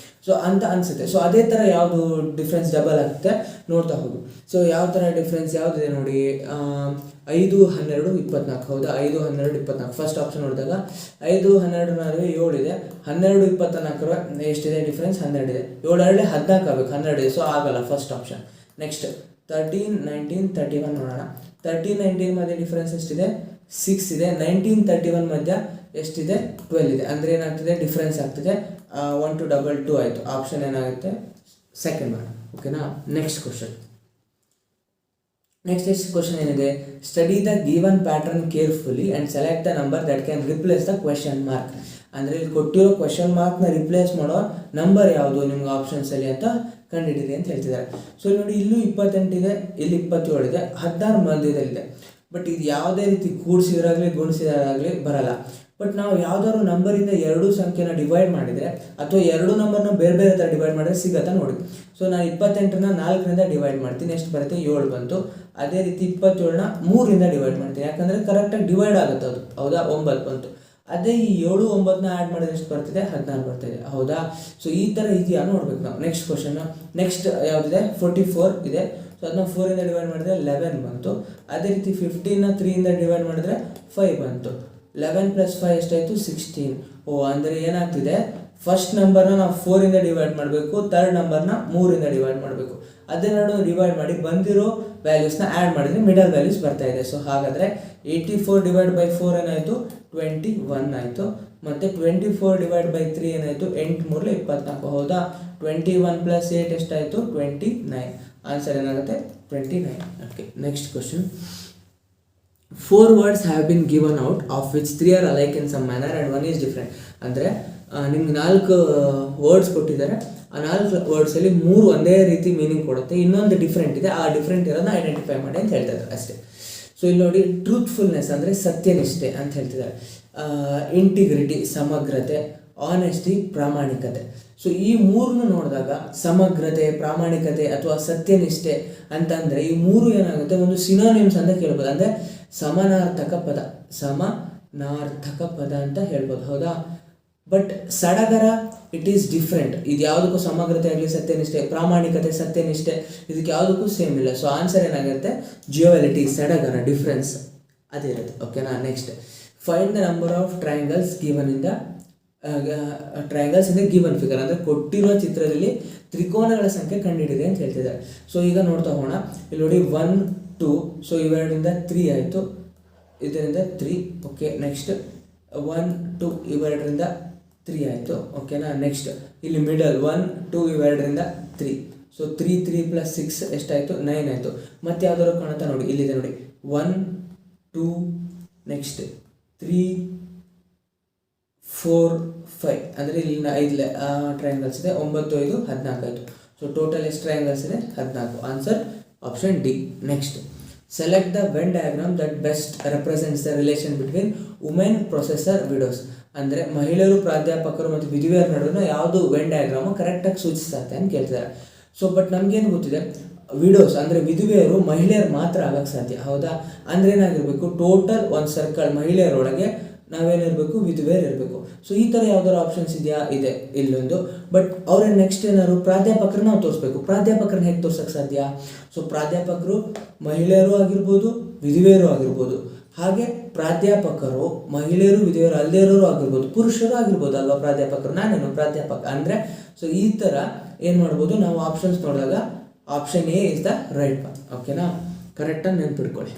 ಸೊ ಅಂತ ಅನಿಸುತ್ತೆ. ಸೊ ಅದೇ ಥರ ಯಾವುದು ಡಿಫ್ರೆನ್ಸ್ ಡಬಲ್ ಆಗುತ್ತೆ ನೋಡ್ತಾ ಹೋಗು. ಸೊ ಯಾವ ಥರ ಡಿಫ್ರೆನ್ಸ್ ಯಾವುದಿದೆ ನೋಡಿ. 5, 12, 24. ಹೌದಾ? 5, 12, 24 ಫಸ್ಟ್ ಆಪ್ಷನ್ ನೋಡಿದಾಗ 5, 12 ನಡುವೆ 7 ಇದೆ. 12, 24 ಎಷ್ಟಿದೆ ಡಿಫ್ರೆನ್ಸ್, 12 ಇದೆ. 7 14 ಆಗಬೇಕು, 12 ಇದೆ. ಸೊ ಆಗಲ್ಲ, ಫಸ್ಟ್ ಆಪ್ಷನ್. ನೆಕ್ಸ್ಟ್ 13, 19, 31 ನೋಡೋಣ. 13, 19 ಮಧ್ಯೆ ಡಿಫ್ರೆನ್ಸ್ ಎಷ್ಟಿದೆ, 6 ಇದೆ. 19, 31 ಮಧ್ಯ ಎಷ್ಟಿದೆ, 12 ಇದೆ. ಅಂದರೆ ಏನಾಗ್ತಿದೆ, ಡಿಫ್ರೆನ್ಸ್ ಆಗ್ತಿದೆ. 1 to 2 ಆಯಿತು. ಆಪ್ಷನ್ ಏನಾಗುತ್ತೆ, ಸೆಕೆಂಡ್ ಒನ್. ಓಕೆನಾ? Next question. ನೆಕ್ಸ್ಟ್ ಕ್ವಶನ್ ಏನಿದೆ, study the given pattern carefully and select the number that can replace the question mark. ಅಂದರೆ ಇಲ್ಲಿ ಕೊಟ್ಟಿರೋ ಕ್ವೆಶನ್ ಮಾರ್ಕ್ನ ರಿಪ್ಲೇಸ್ ಮಾಡೋ ನಂಬರ್ ಯಾವುದು ನಿಮ್ಗೆ ಆಪ್ಷನ್ಸಲ್ಲಿ ಅಂತ ಕಂಡುಹಿಡಿಯಿರಿ ಅಂತ ಹೇಳ್ತಿದ್ದಾರೆ. ಸೊ ನೋಡಿ, ಇಲ್ಲೂ 28 ಇದೆ, ಇಲ್ಲಿ 27 ಇದೆ, 16 ಮಧ್ಯದಲ್ಲಿದೆ. ಬಟ್ ಇದು ಯಾವುದೇ ರೀತಿ ಕೂಡಿಸಿದ್ರಾಗಲಿ ಗುಣಿಸಿದ್ರಾಗಲಿ ಬರಲ್ಲ. ಬಟ್ ನಾವು ಯಾವುದಾದ್ರು ನಂಬರಿಂದ ಎರಡು ಸಂಖ್ಯೆನ ಡಿವೈಡ್ ಮಾಡಿದರೆ ಅಥವಾ ಎರಡು ನಂಬರ್ನ ಬೇರೆ ಬೇರೆ ಥರ ಡಿವೈಡ್ ಮಾಡಿದ್ರೆ ಸಿಗತ್ತಾ ನೋಡಿ. ಸೊ ನಾನು 28ನ 4ರಿಂದ ಡಿವೈಡ್ ಮಾಡ್ತೀನಿ, ಎಷ್ಟು ಬರುತ್ತೆ 7 ಬಂತು. ಅದೇ ರೀತಿ 27ನ 3ರಿಂದ ಡಿವೈಡ್ ಮಾಡ್ತೀನಿ, ಯಾಕಂದರೆ ಕರೆಕ್ಟಾಗಿ ಡಿವೈಡ್ ಆಗುತ್ತೆ ಅದು, ಹೌದಾ, 9 ಬಂತು. ಅದೇ ಈ 7 9ನ ಆ್ಯಡ್ ಮಾಡಿದ್ರೆ ಎಷ್ಟು ಬರ್ತಿದೆ 14 ಬರ್ತಿದೆ, ಹೌದಾ. ಸೊ ಈ ಥರ ಇದೆಯಾ ನೋಡ್ಬೇಕು ನಾವು. ನೆಕ್ಸ್ಟ್ ಕ್ವಶನ್, ನೆಕ್ಸ್ಟ್ ಯಾವುದಿದೆ 44 ಇದೆ. ಸೊ ಅದನ್ನ 4ರಿಂದ ಡಿವೈಡ್ ಮಾಡಿದ್ರೆ 11 ಬಂತು. ಅದೇ ರೀತಿ 15ನ 3ಯಿಂದ ಡಿವೈಡ್ ಮಾಡಿದ್ರೆ 5 ಬಂತು. 11 + 5 ಎಷ್ಟಾಯಿತು 16. ಅಂದರೆ ಏನಾಗ್ತಿದೆ, ಫಸ್ಟ್ ನಂಬರ್ನ ನಾವು 4ರಿಂದ ಡಿವೈಡ್ ಮಾಡಬೇಕು, ಥರ್ಡ್ ನಂಬರ್ನ 3ರಿಂದ ಡಿವೈಡ್ ಮಾಡಬೇಕು. ಅದನ್ನೆರಡು ಡಿವೈಡ್ ಮಾಡಿ ಬಂದಿರೋ ವ್ಯಾಲ್ಯೂಸ್ನ ಆ್ಯಡ್ ಮಾಡಿದರೆ ಮಿಡಲ್ ವ್ಯಾಲ್ಯೂಸ್ ಬರ್ತಾ ಇದೆ. ಸೊ ಹಾಗಾದರೆ 84 / 4 ಏನಾಯಿತು 21 ಆಯಿತು. ಮತ್ತು 24 / 3 ಏನಾಯಿತು 8 × 3 = 24, ಹೌದಾ. 21 + 8 ಎಷ್ಟಾಯಿತು 29. ಆನ್ಸರ್ ಏನಾಗುತ್ತೆ 29. Okay, next question. 4 words have been given out of which 3 are alike in some manner and 1 is different. ಅಂದರೆ ನಿಮ್ಗೆ 4 ವರ್ಡ್ಸ್ ಕೊಟ್ಟಿದ್ದಾರೆ, ಆ 4 ವರ್ಡ್ಸಲ್ಲಿ 3 ಒಂದೇ ರೀತಿ ಮೀನಿಂಗ್ ಕೊಡುತ್ತೆ, ಇನ್ನೊಂದು ಡಿಫ್ರೆಂಟ್ ಇದೆ, ಆ ಡಿಫ್ರೆಂಟ್ ಇರೋದನ್ನ ಐಡೆಂಟಿಫೈ ಮಾಡಿ ಅಂತ ಹೇಳ್ತಾರೆ ಅಷ್ಟೇ. ಸೊ ಇಲ್ಲಿ ನೋಡಿ, ಟ್ರೂತ್ಫುಲ್ನೆಸ್ ಅಂದರೆ ಸತ್ಯನಿಷ್ಠೆ ಅಂತ ಹೇಳ್ತಿದ್ದಾರೆ, ಇಂಟಿಗ್ರಿಟಿ ಸಮಗ್ರತೆ, ಆನೆಸ್ಟಿ ಪ್ರಾಮಾಣಿಕತೆ. ಸೊ ಈ ಮೂರನ್ನು ನೋಡಿದಾಗ ಸಮಗ್ರತೆ, ಪ್ರಾಮಾಣಿಕತೆ ಅಥವಾ ಸತ್ಯನಿಷ್ಠೆ ಅಂತಂದರೆ ಈ ಮೂರು ಏನಾಗುತ್ತೆ, ಒಂದು ಸಿನೋನಿಮ್ಸ್ ಅಂತ ಕೇಳ್ಬೋದು. ಅಂದರೆ ಸಮಾನಾರ್ಥಕ ಪದ ಅಂತ ಹೇಳ್ಬೋದು, ಹೌದಾ. ಬಟ್ ಸಡಗರ ಇಟ್ ಈಸ್ ಡಿಫ್ರೆಂಟ್. ಇದು ಯಾವುದಕ್ಕೂ ಸಮಗ್ರತೆ ಆಗಲಿ ಸತ್ಯನಿಷ್ಠೆ, ಪ್ರಾಮಾಣಿಕತೆ ಸತ್ಯನಿಷ್ಠೆ ಇದಕ್ಕೆ ಯಾವುದಕ್ಕೂ ಸೇಮ್ ಇಲ್ಲ. ಸೊ ಆನ್ಸರ್ ಏನಾಗುತ್ತೆ ಜಿಯೋವೆಲಿಟಿ, ಸಡಗರ, ಡಿಫ್ರೆನ್ಸ್ ಅದಿರುತ್ತೆ. ಓಕೆನಾ. Next, find the number of triangles given in the given figure. ಅಂದರೆ ಕೊಟ್ಟಿರುವ ಚಿತ್ರದಲ್ಲಿ ತ್ರಿಕೋನಗಳ ಸಂಖ್ಯೆ ಕಂಡುಹಿಡಿದೆ ಅಂತ ಹೇಳ್ತಿದ್ದಾರೆ. ಸೊ ಈಗ ನೋಡ್ತಾ ಹೋಗೋಣ. ಇಲ್ಲಿ ನೋಡಿ 1 2, ಸೊ ಇವೆರಡರಿಂದ 3 ಆಯಿತು, ಇದರಿಂದ 3. ಓಕೆ, ನೆಕ್ಸ್ಟ್ 1 2 ಇವೆರಡರಿಂದ 3 ಆಯಿತು. ಓಕೆನಾ. ನೆಕ್ಸ್ಟ್ ಇಲ್ಲಿ ಮಿಡಲ್ 1 2 ಇವೆರಡರಿಂದ 3. ಸೊ 3 3 + 6 ಎಷ್ಟಾಯಿತು 9 ಆಯಿತು. ಮತ್ತು ಯಾವ್ದಾದ್ರು ಕಾಣುತ್ತಾ ನೋಡಿ, ಇಲ್ಲಿದೆ ನೋಡಿ 1 2 ನೆಕ್ಸ್ಟ್ 3 4 5. ಅಂದರೆ ಇಲ್ಲಿನ 5 ಟ್ರಯಾಂಗಲ್ಸ್ ಇದೆ, 9 5 14 ಆಯಿತು. ಸೊ ಟೋಟಲ್ ಎಷ್ಟು ಟ್ರಯಾಂಗಲ್ಸ್ ಇದೆ 14. Answer option D. Next, select the when diagram that best represents the relation between women processor widow's. ಅಂದರೆ ಮಹಿಳೆಯರು, ಪ್ರಾಧ್ಯಾಪಕರು ಮತ್ತು ವಿಧವೆಯರ ನಡುವೆ ಯಾವುದು ವೆನ್ ಡಯಾಗ್ರಾಮು ಕರೆಕ್ಟಾಗಿ ಸೂಚಿಸುತ್ತೆ ಅಂತ ಕೇಳ್ತಿದ್ದಾರೆ. ಸೊ ಬಟ್ ನಮಗೇನು ಗೊತ್ತಿದೆ, ವಿಡೋಸ್ ಅಂದರೆ ವಿಧವೆಯರು ಮಹಿಳೆಯರು ಮಾತ್ರ ಆಗಕ್ಕೆ ಸಾಧ್ಯ, ಹೌದಾ. ಅಂದರೆ ಏನಾಗಿರಬೇಕು, ಟೋಟಲ್ ಒಂದು ಸರ್ಕಲ್ ಮಹಿಳೆಯರೊಳಗೆ ನಾವೇನಿರಬೇಕು ವಿಧವೆಯರು ಇರಬೇಕು. ಸೊ ಈ ಥರ ಯಾವ್ದಾದ್ರು ಆಪ್ಷನ್ಸ್ ಇದೆಯಾ, ಇದೆ ಇಲ್ಲೊಂದು. ಬಟ್ ಅವ್ರ ನೆಕ್ಸ್ಟ್ ಏನಾದ್ರು ಪ್ರಾಧ್ಯಾಪಕರನ್ನ ನಾವು ತೋರಿಸ್ಬೇಕು. ಪ್ರಾಧ್ಯಾಪಕರನ್ನ ಹೇಗೆ ತೋರ್ಸೋಕ್ಕೆ ಸಾಧ್ಯ? ಸೊ ಪ್ರಾಧ್ಯಾಪಕರು ಮಹಿಳೆಯರು ಆಗಿರ್ಬೋದು, ವಿಧವೆಯರು ಆಗಿರ್ಬೋದು. ಹಾಗೆ ಪ್ರಾಧ್ಯಾಪಕರು ಮಹಿಳೆಯರು, ವಿಧವೆಯರು ಅಲ್ಲದೇ ಇರೋರು ಆಗಿರ್ಬೋದು, ಪುರುಷರು ಆಗಿರ್ಬೋದು ಅಲ್ವಾ ಪ್ರಾಧ್ಯಾಪಕರು. ನಾನೇನು ಪ್ರಾಧ್ಯಾಪಕ ಅಂದರೆ. ಸೊ ಈ ಥರ ಏನು ಮಾಡ್ಬೋದು ನಾವು ಆಪ್ಷನ್ಸ್ ನೋಡಿದಾಗ option A is the right one. ಓಕೆನಾ, ಕರೆಕ್ಟಾಗಿ ನೆನ್ಪಿಡ್ಕೊಳ್ಳಿ.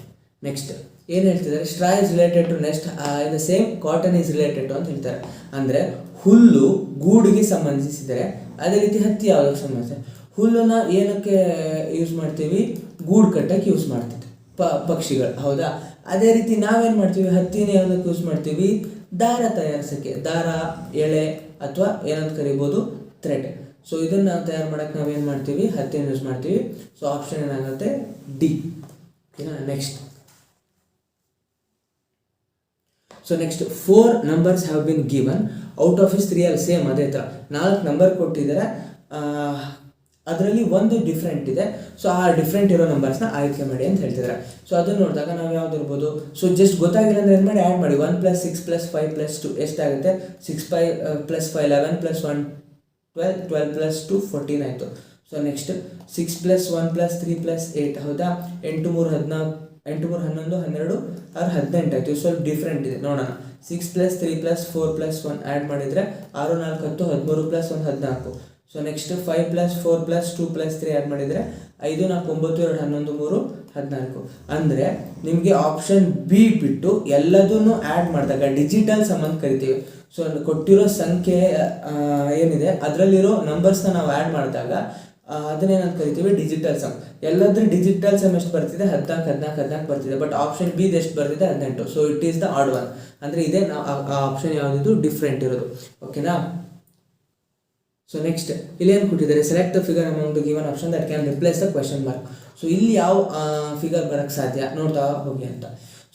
ನೆಕ್ಸ್ಟ್ ಏನು ಹೇಳ್ತಿದ್ದಾರೆ, straw is related to next in the same cotton is related to ಅಂತ ಹೇಳ್ತಾರೆ. ಅಂದರೆ ಹುಲ್ಲು ಗೂಡಿಗೆ ಸಂಬಂಧಿಸಿದರೆ, ಅದೇ ರೀತಿ ಹತ್ತಿ ಯಾವುದಕ್ಕೆ ಸಂಬಂಧಿಸಿದೆ. ಹುಲ್ಲನ್ನ ಏನಕ್ಕೆ ಯೂಸ್ ಮಾಡ್ತೀವಿ, ಗೂಡು ಕಟ್ಟಕ್ಕೆ ಯೂಸ್ ಮಾಡ್ತೀವಿ ಪಕ್ಷಿಗಳು, ಹೌದಾ. ಅದೇ ರೀತಿ ನಾವೇನು ಮಾಡ್ತೀವಿ, ಹತ್ತಿನ ಯಾವುದಕ್ಕೆ ಯೂಸ್ ಮಾಡ್ತೀವಿ, ದಾರ ತಯಾರಿಸೋಕ್ಕೆ, ದಾರ, ಎಳೆ ಅಥವಾ ಏನಂತ ಕರಿಬೋದು ಥ್ರೆಡ್. ಸೊ ಇದನ್ನು ತಯಾರು ಮಾಡೋಕ್ಕೆ ನಾವೇನು ಮಾಡ್ತೀವಿ, ಹತ್ತಿನ ಯೂಸ್ ಮಾಡ್ತೀವಿ. ಸೊ ಆಪ್ಷನ್ ಏನಾಗುತ್ತೆ ಡಿ. ಓಕೆನಾ. Next, so next 4 numbers have been given out of his 3 same. ಅದೇ ಥರ 4 ನಂಬರ್ ಕೊಟ್ಟಿದ್ದಾರೆ, ಅದರಲ್ಲಿ ಒಂದು ಡಿಫ್ರೆಂಟ್ ಇದೆ. ಸೊ ಆ ಡಿಫ್ರೆಂಟ್ ಇರೋ ನಂಬರ್ಸ್ನ ಆಯ್ಕೆ ಮಾಡಿ ಅಂತ ಹೇಳ್ತಿದ್ದಾರೆ. ಸೊ ಅದನ್ನು ನೋಡಿದಾಗ ನಾವು ಯಾವ್ದು ಇರ್ಬೋದು, ಸೊ ಜಸ್ಟ್ ಗೊತ್ತಾಗಿಲ್ಲ ಅಂದರೆ ಏನು ಮಾಡಿ ಆ್ಯಡ್ ಮಾಡಿ. 1 + 6 + 5 + 2 ಎಷ್ಟಾಗುತ್ತೆ, 6 5 + 5 11 + 1 12 12 + 2 14 ಆಯಿತು. ಸೊ ನೆಕ್ಸ್ಟ್ 6 + 1 + 3 + 8, ಹೌದಾ. 8 3 14, 8 3 11 12 18 ಆಯಿತು. ಸ್ವಲ್ಪ ಡಿಫ್ರೆಂಟ್ ಇದೆ, ನೋಡೋಣ. 6 + 3 + 4 + 1 ಆ್ಯಡ್ ಮಾಡಿದರೆ 6 4 10 13 + 1 14. ಸೊ ನೆಕ್ಸ್ಟ್ 5 + 4 + 2 + 3 ಆ್ಯಡ್ ಮಾಡಿದರೆ 5 4 9 2 11 3 14. ಅಂದರೆ ನಿಮಗೆ ಆಪ್ಷನ್ ಬಿ ಬಿಟ್ಟು ಎಲ್ಲದನ್ನು ಆ್ಯಡ್ ಮಾಡಿದಾಗ ಡಿಜಿಟಲ್ ಸಮ್ ಅಂತ ಕರಿತೀವಿ. ಸೊ ಕೊಟ್ಟಿರೋ ಸಂಖ್ಯೆ ಏನಿದೆ ಅದರಲ್ಲಿರೋ ನಂಬರ್ಸ್ನ ನಾವು ಆ್ಯಡ್ ಮಾಡಿದಾಗ ಅದನ್ನೇನಂತ ಕರಿತೀವಿ ಡಿಜಿಟಲ್ ಸಮ್. ಎಲ್ಲಾದ್ರೂ ಡಿಜಿಟಲ್ ಸಮ್ ಎಷ್ಟು ಬರ್ತಿದೆ 14 14 14 ಬರ್ತಿದೆ. ಬಟ್ ಆಪ್ಷನ್ ಬಿ ಎಷ್ಟು ಬರ್ತಿದೆ 18. So it is the odd one. ಅಂದರೆ ಇದೇ ಆ ಆಪ್ಷನ್ ಯಾವುದಿದ್ದು ಡಿಫ್ರೆಂಟ್ ಇರೋದು. ಓಕೆನಾ. ಸೊ ನೆಕ್ಸ್ಟ್ ಇಲ್ಲಿ ಏನು ಕೊಟ್ಟಿದ್ದಾರೆ, select the figure among the given option that can replace the question mark. So ಇಲ್ಲಿ ಯಾವ ಫಿಗರ್ ಬರೋಕ್ಕೆ ಸಾಧ್ಯ ನೋಡ್ತಾ ಹೋಗಿ ಅಂತ.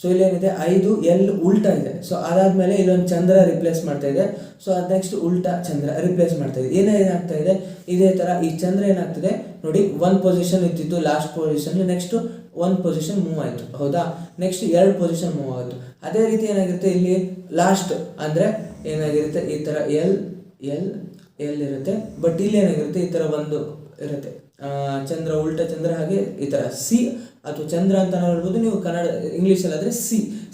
ಸೊ ಇಲ್ಲೇನಿದೆ 5 L ಉಲ್ಟಾ ಇದೆ. ಸೊ ಅದಾದಮೇಲೆ ಇಲ್ಲೊಂದು ಚಂದ್ರ ರಿಪ್ಲೇಸ್ ಮಾಡ್ತಾ ಇದೆ. ಸೊ ಅದು ನೆಕ್ಸ್ಟ್ ಉಲ್ಟಾ ಚಂದ್ರ ರಿಪ್ಲೇಸ್ ಮಾಡ್ತಾ ಇದೆ. ಏನಾಗ್ತಾ ಇದೆ ಇದೇ ಥರ ಈ ಚಂದ್ರ ಏನಾಗ್ತಿದೆ ನೋಡಿ, 1 ಪೊಸಿಷನ್ ಇದ್ದಿದ್ದು last position, next 1 position move ಆಯಿತು, ಹೌದಾ. ನೆಕ್ಸ್ಟ್ 2 ಪೊಸಿಷನ್ ಮೂವ್ ಆಯಿತು. ಅದೇ ರೀತಿ ಏನಾಗಿರುತ್ತೆ ಇಲ್ಲಿ ಲಾಸ್ಟ್ ಅಂದರೆ ಏನಾಗಿರುತ್ತೆ ಈ ಥರ ಎಲ್ ಇರುತ್ತೆ. ಬಟ್ ಇಲ್ಲಿ ಏನಾಗಿರುತ್ತೆ ಈ ಥರ ಒಂದು ಇರುತ್ತೆ ಚಂದ್ರ, ಉಲ್ಟಾ ಚಂದ್ರ, ಹಾಗೆ ಈ ಥರ ಸಿ ಅಥವಾ ಚಂದ್ರ ಅಂತ ನಾವು ಹೇಳ್ಬೋದು. ನೀವು ಕನ್ನಡ ಇಂಗ್ಲೀಷಲ್ಲಿ ಆದರೆ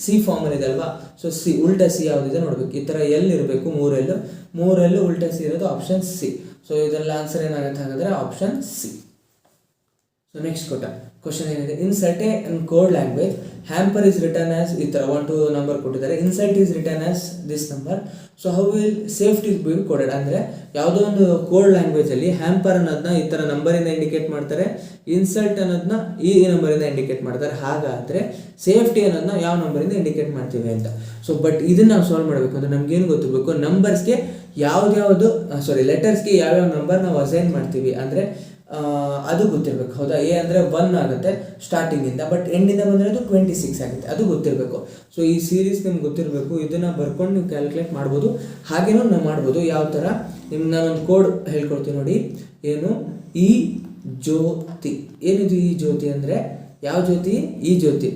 ಸಿ ಫಾರ್ಮಲ್ಲಿ ಇದೆ ಅಲ್ವಾ. ಸೊ ಸಿ ಉಲ್ಟಾ ಸಿ ಯಾವುದಿದೆ ನೋಡಬೇಕು. ಈ ಥರ ಎಲ್ ಇರಬೇಕು, 3 L ಉಲ್ಟಾ ಸಿ ಇರೋದು ಆಪ್ಷನ್ ಸಿ. ಸೊ ಇದೆಲ್ಲ ಆನ್ಸರ್ ಏನಾಗುತ್ತೆ ಹಾಗಾದರೆ option C. So next question ಏನಿದೆ, in certain code language hamper is written as ಈ ಥರ 1 to ನಂಬರ್ ಕೊಟ್ಟಿದ್ದಾರೆ. Insult is written as this number. So how will safety be coded ಅಂದರೆ ಯಾವುದೋ ಒಂದು ಕೋಡ್ ಲ್ಯಾಂಗ್ವೇಜಲ್ಲಿ ಹ್ಯಾಂಪರ್ ಅನ್ನೋದನ್ನ ಈ ಥರ ನಂಬರಿಂದ ಇಂಡಿಕೇಟ್ ಮಾಡ್ತಾರೆ, ಇನ್ಸಲ್ಟ್ ಅನ್ನೋದನ್ನ ಈ ನಂಬರಿಂದ ಇಂಡಿಕೇಟ್ ಮಾಡ್ತಾರೆ. ಹಾಗಾದರೆ ಸೇಫ್ಟಿ ಅನ್ನೋದನ್ನ ಯಾವ ನಂಬರಿಂದ ಇಂಡಿಕೇಟ್ ಮಾಡ್ತೀವಿ ಅಂತ. ಸೊ ಬಟ್ ಇದನ್ನು ನಾವು ಸಾಲ್ವ್ ಮಾಡಬೇಕು ಅಂದರೆ ನಮಗೇನು ಗೊತ್ತಿರಬೇಕು, ನಂಬರ್ಸ್ಗೆ ಲೆಟರ್ಸ್ಗೆ ಯಾವ್ಯಾವ ನಂಬರ್ ನಾವು ಅಸೈನ್ ಮಾಡ್ತೀವಿ ಅಂದರೆ ಅದು ಗೊತ್ತಿರಬೇಕು, ಹೌದಾ. ಎ ಅಂದರೆ 1 ಆಗುತ್ತೆ ಸ್ಟಾರ್ಟಿಂಗಿಂದ, ಬಟ್ ಎಂಡಿಂದ ಬಂದರೆ ಅದು 26 ಆಗುತ್ತೆ, ಅದು ಗೊತ್ತಿರಬೇಕು. ಸೊ ಈ ಸೀರೀಸ್ ನಿಮ್ಗೆ ಗೊತ್ತಿರಬೇಕು. ಇದನ್ನು ಬರ್ಕೊಂಡು ನೀವು ಕ್ಯಾಲ್ಕುಲೇಟ್ ಮಾಡ್ಬೋದು, ಹಾಗೇನೂ ನಾವು ಮಾಡ್ಬೋದು. ಯಾವ ಥರ ನಿಮ್ಗೆ ನಾನೊಂದು ಕೋಡ್ ಹೇಳ್ಕೊಡ್ತೀನಿ ನೋಡಿ. ಏನು ಈ ಜ್ಯೋತಿ, ಏನಿದು ಈ ಜ್ಯೋತಿ ಅಂದರೆ ಯಾವ ಜ್ಯೋತಿ, ಈ ಜ್ಯೋತಿ,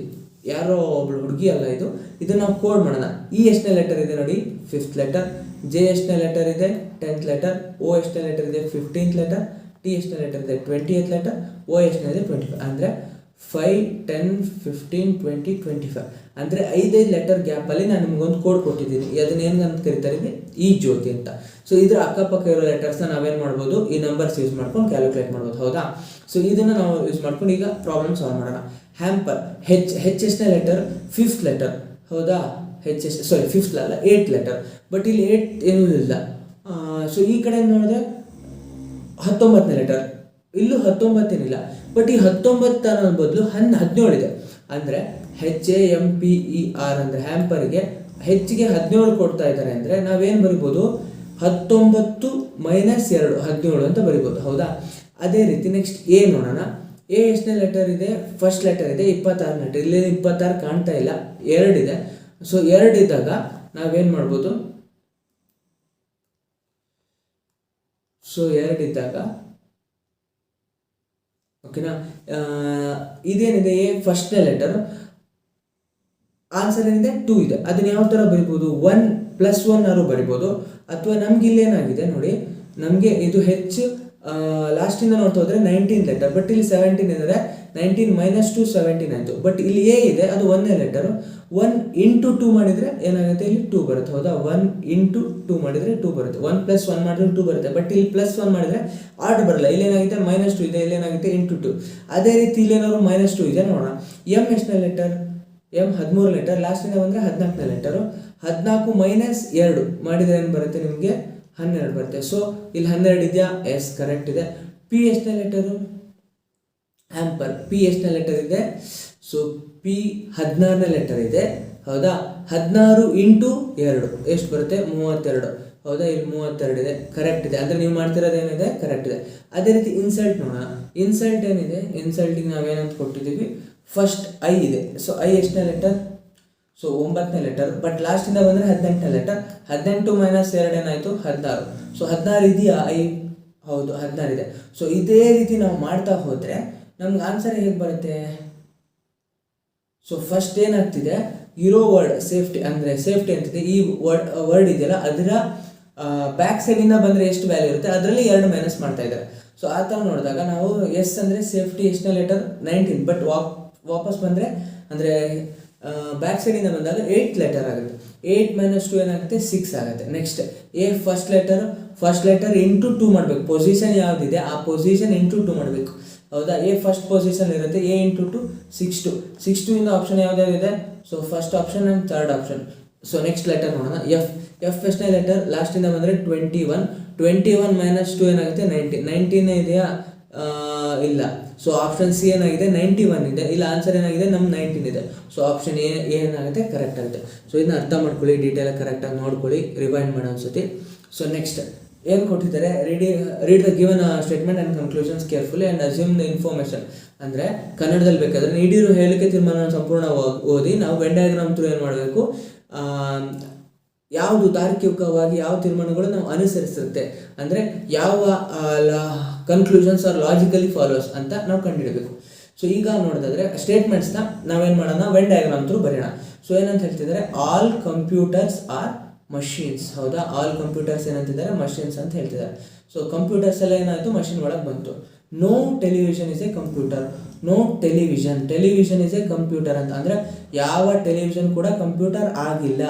ಯಾರೋ ಒಬ್ಳು ಹುಡುಗಿ ಅಲ್ಲ ಇದು. ಇದನ್ನು ನಾವು ಕೋಡ್ ಮಾಡೋಣ. ಈ ಎಷ್ಟನೇ ಲೆಟರ್ ಇದೆ ನೋಡಿ, 5th ಲೆಟರ್. ಜೆ ಎಷ್ಟನೇ ಲೆಟರ್ ಇದೆ, 10th ಲೆಟರ್. ಓ ಎಷ್ಟನೇ ಲೆಟರ್ ಇದೆ, 15th ಲೆಟರ್. ಟಿ ಎಷ್ಟನೇ ಲೆಟರ್ ಇದೆ, 20th ಲೆಟರ್. ಓ ಎಷ್ಟನೇ ಇದೆ, 25. ಅಂದರೆ 5, 10, 15, 20, 25 ಅಂದರೆ 5 ಲೆಟರ್ ಗ್ಯಾಪಲ್ಲಿ ನಾನು ನಿಮ್ಗೊಂದು ಕೋಡ್ ಕೊಟ್ಟಿದ್ದೀನಿ. ಅದನ್ನ ಏನಂತ ಕರೀತಾರೆ, ಈ ಜ್ಯೋತಿ ಅಂತ. ಸೊ ಇದ್ರ ಅಕ್ಕಪಕ್ಕ ಇರೋ ಲೆಟರ್ಸ್ನ ನಾವೇನು ಮಾಡ್ಬೋದು, ಈ ನಂಬರ್ಸ್ ಯೂಸ್ ಮಾಡ್ಕೊಂಡು ಕ್ಯಾಲ್ಕುಲೇಟ್ ಮಾಡ್ಬೋದು, ಹೌದಾ. ಸೊ ಇದನ್ನು ನಾವು ಯೂಸ್ ಮಾಡ್ಕೊಂಡು ಈಗ ಪ್ರಾಬ್ಲಮ್ ಸಾಲ್ವ್ ಮಾಡೋಣ. ಹ್ಯಾಂಪರ್ ಹೆಚ್ ಎಷ್ಟನೇ ಲೆಟರ್, 5th ಲೆಟರ್, ಹೌದಾ. ಫಿಫ್ತ್ ಅಲ್ಲ 8th ಲೆಟರ್. ಬಟ್ ಇಲ್ಲಿ 8 ಏನೂ ಇಲ್ಲ. ಸೊ ಈ ಕಡೆ ನೋಡಿದ್ರೆ 19ನೇ ಲೆಟರ್, ಇಲ್ಲೂ 19 ಏನಿಲ್ಲ. ಬಟ್ ಈ 19 ಅನ್ನೋ ಬದಲು 17 ಇದೆ. ಅಂದರೆ HAMPER ಅಂದರೆ ಹ್ಯಾಂಪರ್ಗೆ ಹೆಚ್ಚಿಗೆ 17 ಕೊಡ್ತಾ ಇದ್ದಾರೆ ಅಂದರೆ ನಾವೇನು ಬರಿಬೋದು, 19 - 2 17 ಅಂತ ಬರಿಬೋದು, ಹೌದಾ. ಅದೇ ರೀತಿ ನೆಕ್ಸ್ಟ್ ಎ ನೋಡೋಣ. ಎ ಎಷ್ಟನೇ ಲೆಟರ್ ಇದೆ, ಫಸ್ಟ್ ಲೆಟರ್ ಇದೆ, 26 ಲೆಟರ್. ಇಲ್ಲಿ 26 ಕಾಣ್ತಾ ಇಲ್ಲ, 2 ಇದೆ. ಸೊ 2 ಇದ್ದಾಗ ನಾವೇನು ಮಾಡ್ಬೋದು, ಸೊ 2 ಇದ್ದಾಗ ಓಕೆನಾ. ಇದೇನಿದೆ, ಎ ಫಸ್ಟ್ನೇ ಲೆಟರ್, ಆನ್ಸರ್ ಏನಿದೆ 2 ಇದೆ. ಅದನ್ನ ಯಾವ ಥರ ಬರಿಬೋದು, 1 + 1 ಆರು ಬರಿಬೋದು. ಅಥವಾ ನಮ್ಗೆ ಇಲ್ಲೇನಾಗಿದೆ ನೋಡಿ, ನಮಗೆ ಇದು ಹೆಚ್ಚು ಲಾಸ್ಟಿಂದ ನೋಡ್ತಾ ಹೋದರೆ 19th ಲೆಟರ್. ಬಟ್ ಇಲ್ಲಿ 17 ಇದ್ದಾರೆ, 19 - 2 17 ಆಯಿತು. ಬಟ್ ಇಲ್ಲಿ ಎ ಇದೆ, ಅದು 1ನೇ ಲೆಟರು. 1 × 2 ಮಾಡಿದರೆ ಏನಾಗುತ್ತೆ, ಇಲ್ಲಿ 2 ಬರುತ್ತೆ, ಹೌದಾ. 1 × 2 ಮಾಡಿದರೆ 2 ಬರುತ್ತೆ. 1 + 1 ಮಾಡಿದ್ರೆ 2 ಬರುತ್ತೆ. ಬಟ್ ಇಲ್ಲಿ +1 ಮಾಡಿದರೆ ಆರ್ಡ್ ಬರಲ್ಲ. ಇಲ್ಲೇನಾಗುತ್ತೆ -2 ಇದೆ, ಇಲ್ಲೇನಾಗುತ್ತೆ × 2. ಅದೇ ರೀತಿ ಇಲ್ಲೇನಾದ್ರು -2 ಇದೆ ನೋಡೋಣ. ಎಮ್ ಎಷ್ಟನೇ ಲೆಟರ್, ಎಮ್ 13 ಲೆಟರ್. ಲಾಸ್ಟಿಂದ ಬಂದರೆ 14ನೇ ಲೆಟರು. 14 - 2 ಮಾಡಿದರೆ ಏನು ಬರುತ್ತೆ ನಿಮಗೆ, 12 ಬರುತ್ತೆ. ಸೊ ಇಲ್ಲಿ 12 ಇದೆಯಾ, ಎಸ್ ಕರೆಕ್ಟ್ ಇದೆ. ಪಿ ಎಷ್ಟನೇ ಲೆಟರು, ಹ್ಯಾಂಪರ್ ಪಿ ಎಷ್ಟನೇ ಲೆಟರ್ ಇದೆ, ಸೊ ಪಿ 16ನೇ ಲೆಟರ್ ಇದೆ, ಹೌದಾ. 16 × 2 ಎಷ್ಟು ಬರುತ್ತೆ, 32, ಹೌದಾ. ಇಲ್ಲಿ 32 ಇದೆ, ಕರೆಕ್ಟ್ ಇದೆ. ಅಂದರೆ ನೀವು ಮಾಡ್ತಿರೋದು ಏನಿದೆ, ಕರೆಕ್ಟ್ ಇದೆ. ಅದೇ ರೀತಿ ಇನ್ಸಲ್ಟ್ ನೋಡೋಣ. ಇನ್ಸಲ್ಟ್ ಏನಿದೆ, ಇನ್ಸಲ್ಟಿಗೆ ನಾವೇನಂತ ಕೊಟ್ಟಿದ್ದೀವಿ, ಫಸ್ಟ್ ಐ ಇದೆ. ಸೊ ಐ ಎಷ್ಟನೇ ಲೆಟರ್, ಸೊ 9ನೇ ಲೆಟರ್. ಬಟ್ ಲಾಸ್ಟಿಂದ ಬಂದರೆ 18ನೇ ಲೆಟರ್. 18 - 2 ಏನಾಯಿತು, 16. ಸೊ 16 ಇದೆಯಾ ಐ, ಹೌದು 16 ಇದೆ. ಸೊ ಇದೇ ರೀತಿ ನಾವು ಮಾಡ್ತಾ ಹೋದರೆ ನಮ್ಗೆ ಆನ್ಸರ್ ಹೇಗೆ ಬರುತ್ತೆ. ಸೊ ಫಸ್ಟ್ ಏನಾಗ್ತಿದೆ, ಇರೋ ವರ್ಡ್ ಸೇಫ್ಟಿ ಅಂದರೆ ಸೇಫ್ಟಿ ಅಂತಿದೆ. ಈ ವರ್ಡ್ ಇದೆಯಲ್ಲ, ಅದರ ಬ್ಯಾಕ್ ಸೈಡಿಂದ ಬಂದರೆ ಎಷ್ಟು ವ್ಯಾಲ್ಯೂ ಇರುತ್ತೆ, ಅದರಲ್ಲಿ 2 ಮೈನಸ್ ಮಾಡ್ತಾ ಇದ್ದಾರೆ. ಸೊ ಆ ಥರ ನೋಡಿದಾಗ ನಾವು ಎಸ್ ಅಂದರೆ ಸೇಫ್ಟಿ ಎಷ್ಟನೇ ಲೆಟರ್, 19. ಬಟ್ ವಾಪಸ್ ಬಂದರೆ ಅಂದರೆ ಬ್ಯಾಕ್ ಸೈಡಿಂದ ಬಂದಾಗ 8th ಲೆಟರ್ ಆಗುತ್ತೆ. 8 - 2 ಏನಾಗುತ್ತೆ, 6 ಆಗುತ್ತೆ. ನೆಕ್ಸ್ಟ್ ಎ ಫಸ್ಟ್ ಲೆಟರ್ × 2 ಮಾಡಬೇಕು. ಪೊಸಿಷನ್ ಯಾವುದಿದೆ ಆ ಪೊಸಿಷನ್ × 2 ಮಾಡಬೇಕು, ಹೌದಾ. ಎ ಫಸ್ಟ್ ಪೊಸಿಷನ್ ಇರುತ್ತೆ, ಎ × 2 6 2 ಇಂದ ಆಪ್ಷನ್ ಯಾವುದಾಗಿದೆ, so first option and third option. So next letter ನೋಡೋಣ. ಎಫ್ ಎಷ್ಟನೇ ಲೆಟರ್, ಲಾಸ್ಟಿಂದ ಬಂದರೆ 21 - 2 ಏನಾಗುತ್ತೆ, 19 ಇದೆಯಾ, ಇಲ್ಲ. ಸೊ ಆಪ್ಷನ್ ಸಿ ಏನಾಗಿದೆ, 91 ಇದೆ. ಇಲ್ಲ, ಆನ್ಸರ್ ಏನಾಗಿದೆ, ನಮ್ಮ 19 ಇದೆ. ಸೊ ಆಪ್ಷನ್ ಎ ಏನಾಗುತ್ತೆ, ಕರೆಕ್ಟ್ ಆಗುತ್ತೆ. ಸೊ ಇದನ್ನ ಅರ್ಥ ಮಾಡ್ಕೊಳ್ಳಿ, ಡೀಟೇಲಾಗಿ ಕರೆಕ್ಟಾಗಿ ನೋಡ್ಕೊಳ್ಳಿ, ರಿವೈಂಡ್ ಮಾಡೋ ಅನ್ಸುತ್ತೆ. ಸೊ ನೆಕ್ಸ್ಟ್ ಏನು ಕೊಟ್ಟಿದ್ದಾರೆ, read the given statement and conclusions carefully and assume the information. ಅಂದರೆ ಕನ್ನಡದಲ್ಲಿ ಬೇಕಾದರೆ ನೀಡಿರೋ ಹೇಳಿಕೆ ತೀರ್ಮಾನವನ್ನು ಸಂಪೂರ್ಣ ಓದಿ ನಾವು ವೆನ್ ಡಯಾಗ್ರಾಮ್ ಥ್ರೂ ಏನು ಮಾಡಬೇಕು, ಯಾವುದು ತಾರ್ಕಿಕವಾಗಿ ಯಾವ ತೀರ್ಮಾನಗಳು ನಾವು ಅನುಸರಿಸುತ್ತೆ, ಅಂದರೆ ಯಾವ ಕನ್ಕ್ಲೂಷನ್ಸ್ ಆರ್ ಲಾಜಿಕಲಿ ಫಾಲೋಸ್ ಅಂತ ನಾವು ಕಂಡುಹಿಡಬೇಕು. ಸೊ ಈಗ ನೋಡೋದಾದರೆ ಸ್ಟೇಟ್ಮೆಂಟ್ಸ್ನ ನಾವೇನು ಮಾಡೋಣ, ವೆನ್ ಡಯಾಗ್ರಾಮ್ ಥ್ರೂ ಬರೆಯೋಣ. ಸೊ ಏನಂತ ಹೇಳ್ತಿದ್ದಾರೆ, ಆಲ್ ಕಂಪ್ಯೂಟರ್ಸ್ ಆರ್ ಮಷೀನ್ಸ್. ಹೌದಾ, ಆಲ್ ಕಂಪ್ಯೂಟರ್ಸ್ ಏನಂತಿದ್ದಾರೆ, ಮಷೀನ್ಸ್ ಅಂತ ಹೇಳ್ತಿದ್ದಾರೆ. ಸೊ ಕಂಪ್ಯೂಟರ್ಸ್ ಎಲ್ಲ ಏನಾಯಿತು, ಮಷೀನ್ ಒಳಗೆ ಬಂತು. No television is a computer. No television is a computer ಅಂತ ಅಂದರೆ ಯಾವ ಟೆಲಿವಿಷನ್ ಕೂಡ ಕಂಪ್ಯೂಟರ್ ಆಗಿಲ್ಲ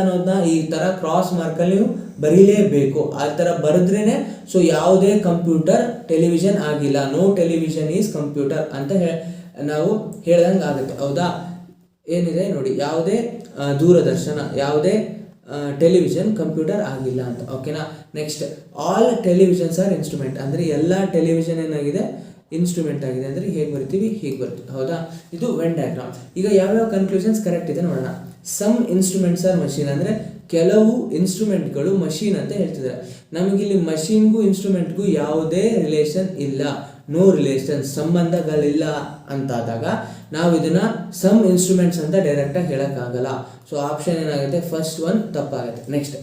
ಅನ್ನೋದನ್ನ ಈ ಥರ ಕ್ರಾಸ್ ಮಾರ್ಕಲ್ಲಿ ನೀವು ಬರೀಲೇಬೇಕು. ಆ ಥರ ಬರೆದ್ರೇ ಸೊ ಯಾವುದೇ ಕಂಪ್ಯೂಟರ್ ಟೆಲಿವಿಷನ್ ಆಗಿಲ್ಲ, ನೋ ಟೆಲಿವಿಷನ್ ಈಸ್ ಕಂಪ್ಯೂಟರ್ ಅಂತ ನಾವು ಹೇಳ್ದಂಗೆ ಆಗುತ್ತೆ. ಹೌದಾ, ಏನಿದೆ ನೋಡಿ, ಯಾವುದೇ ದೂರದರ್ಶನ, ಯಾವುದೇ ಟೆಲಿವಿಷನ್ ಕಂಪ್ಯೂಟರ್ ಆಗಿಲ್ಲ ಅಂತ. ಓಕೆನಾ. Next, all televisions are instrument. ಅಂದರೆ ಎಲ್ಲ ಟೆಲಿವಿಷನ್ ಏನಾಗಿದೆ, ಇನ್ಸ್ಟ್ರೂಮೆಂಟ್ ಆಗಿದೆ. ಅಂದರೆ ಹೇಗೆ ಬರ್ತೀವಿ, ಹೀಗೆ ಬರ್ತೀವಿ. ಹೌದಾ, ಇದು ವೆನ್ ಡಯಾಗ್ರಾಮ್. ಈಗ ಯಾವ್ಯಾವ ಕನ್ಕ್ಲೂಷನ್ಸ್ ಕರೆಕ್ಟ್ ಇದೆ ನೋಡೋಣ. Some instruments are machine. ಅಂದರೆ ಕೆಲವು ಇನ್ಸ್ಟ್ರೂಮೆಂಟ್ಗಳು ಮಷೀನ್ ಅಂತ ಹೇಳ್ತಿದ್ದಾರೆ. ನಮಗಿಲ್ಲಿ ಮಷೀನ್ಗೂ ಇನ್ಸ್ಟ್ರೂಮೆಂಟ್ಗೂ ಯಾವುದೇ ರಿಲೇಷನ್ ಇಲ್ಲ, ನೋ ರಿಲೇಷನ್, ಸಂಬಂಧಗಳಿಲ್ಲ ಅಂತಾದಾಗ ನಾವು ಇದನ್ನು ಸಮ್ ಇನ್ಸ್ಟ್ರೂಮೆಂಟ್ಸ್ ಅಂತ ಡೈರೆಕ್ಟಾಗಿ ಹೇಳೋಕ್ಕಾಗಲ್ಲ. ಸೊ ಆಪ್ಷನ್ ಏನಾಗುತ್ತೆ, ಫಸ್ಟ್ ಒನ್ ತಪ್ಪಾಗುತ್ತೆ. Next,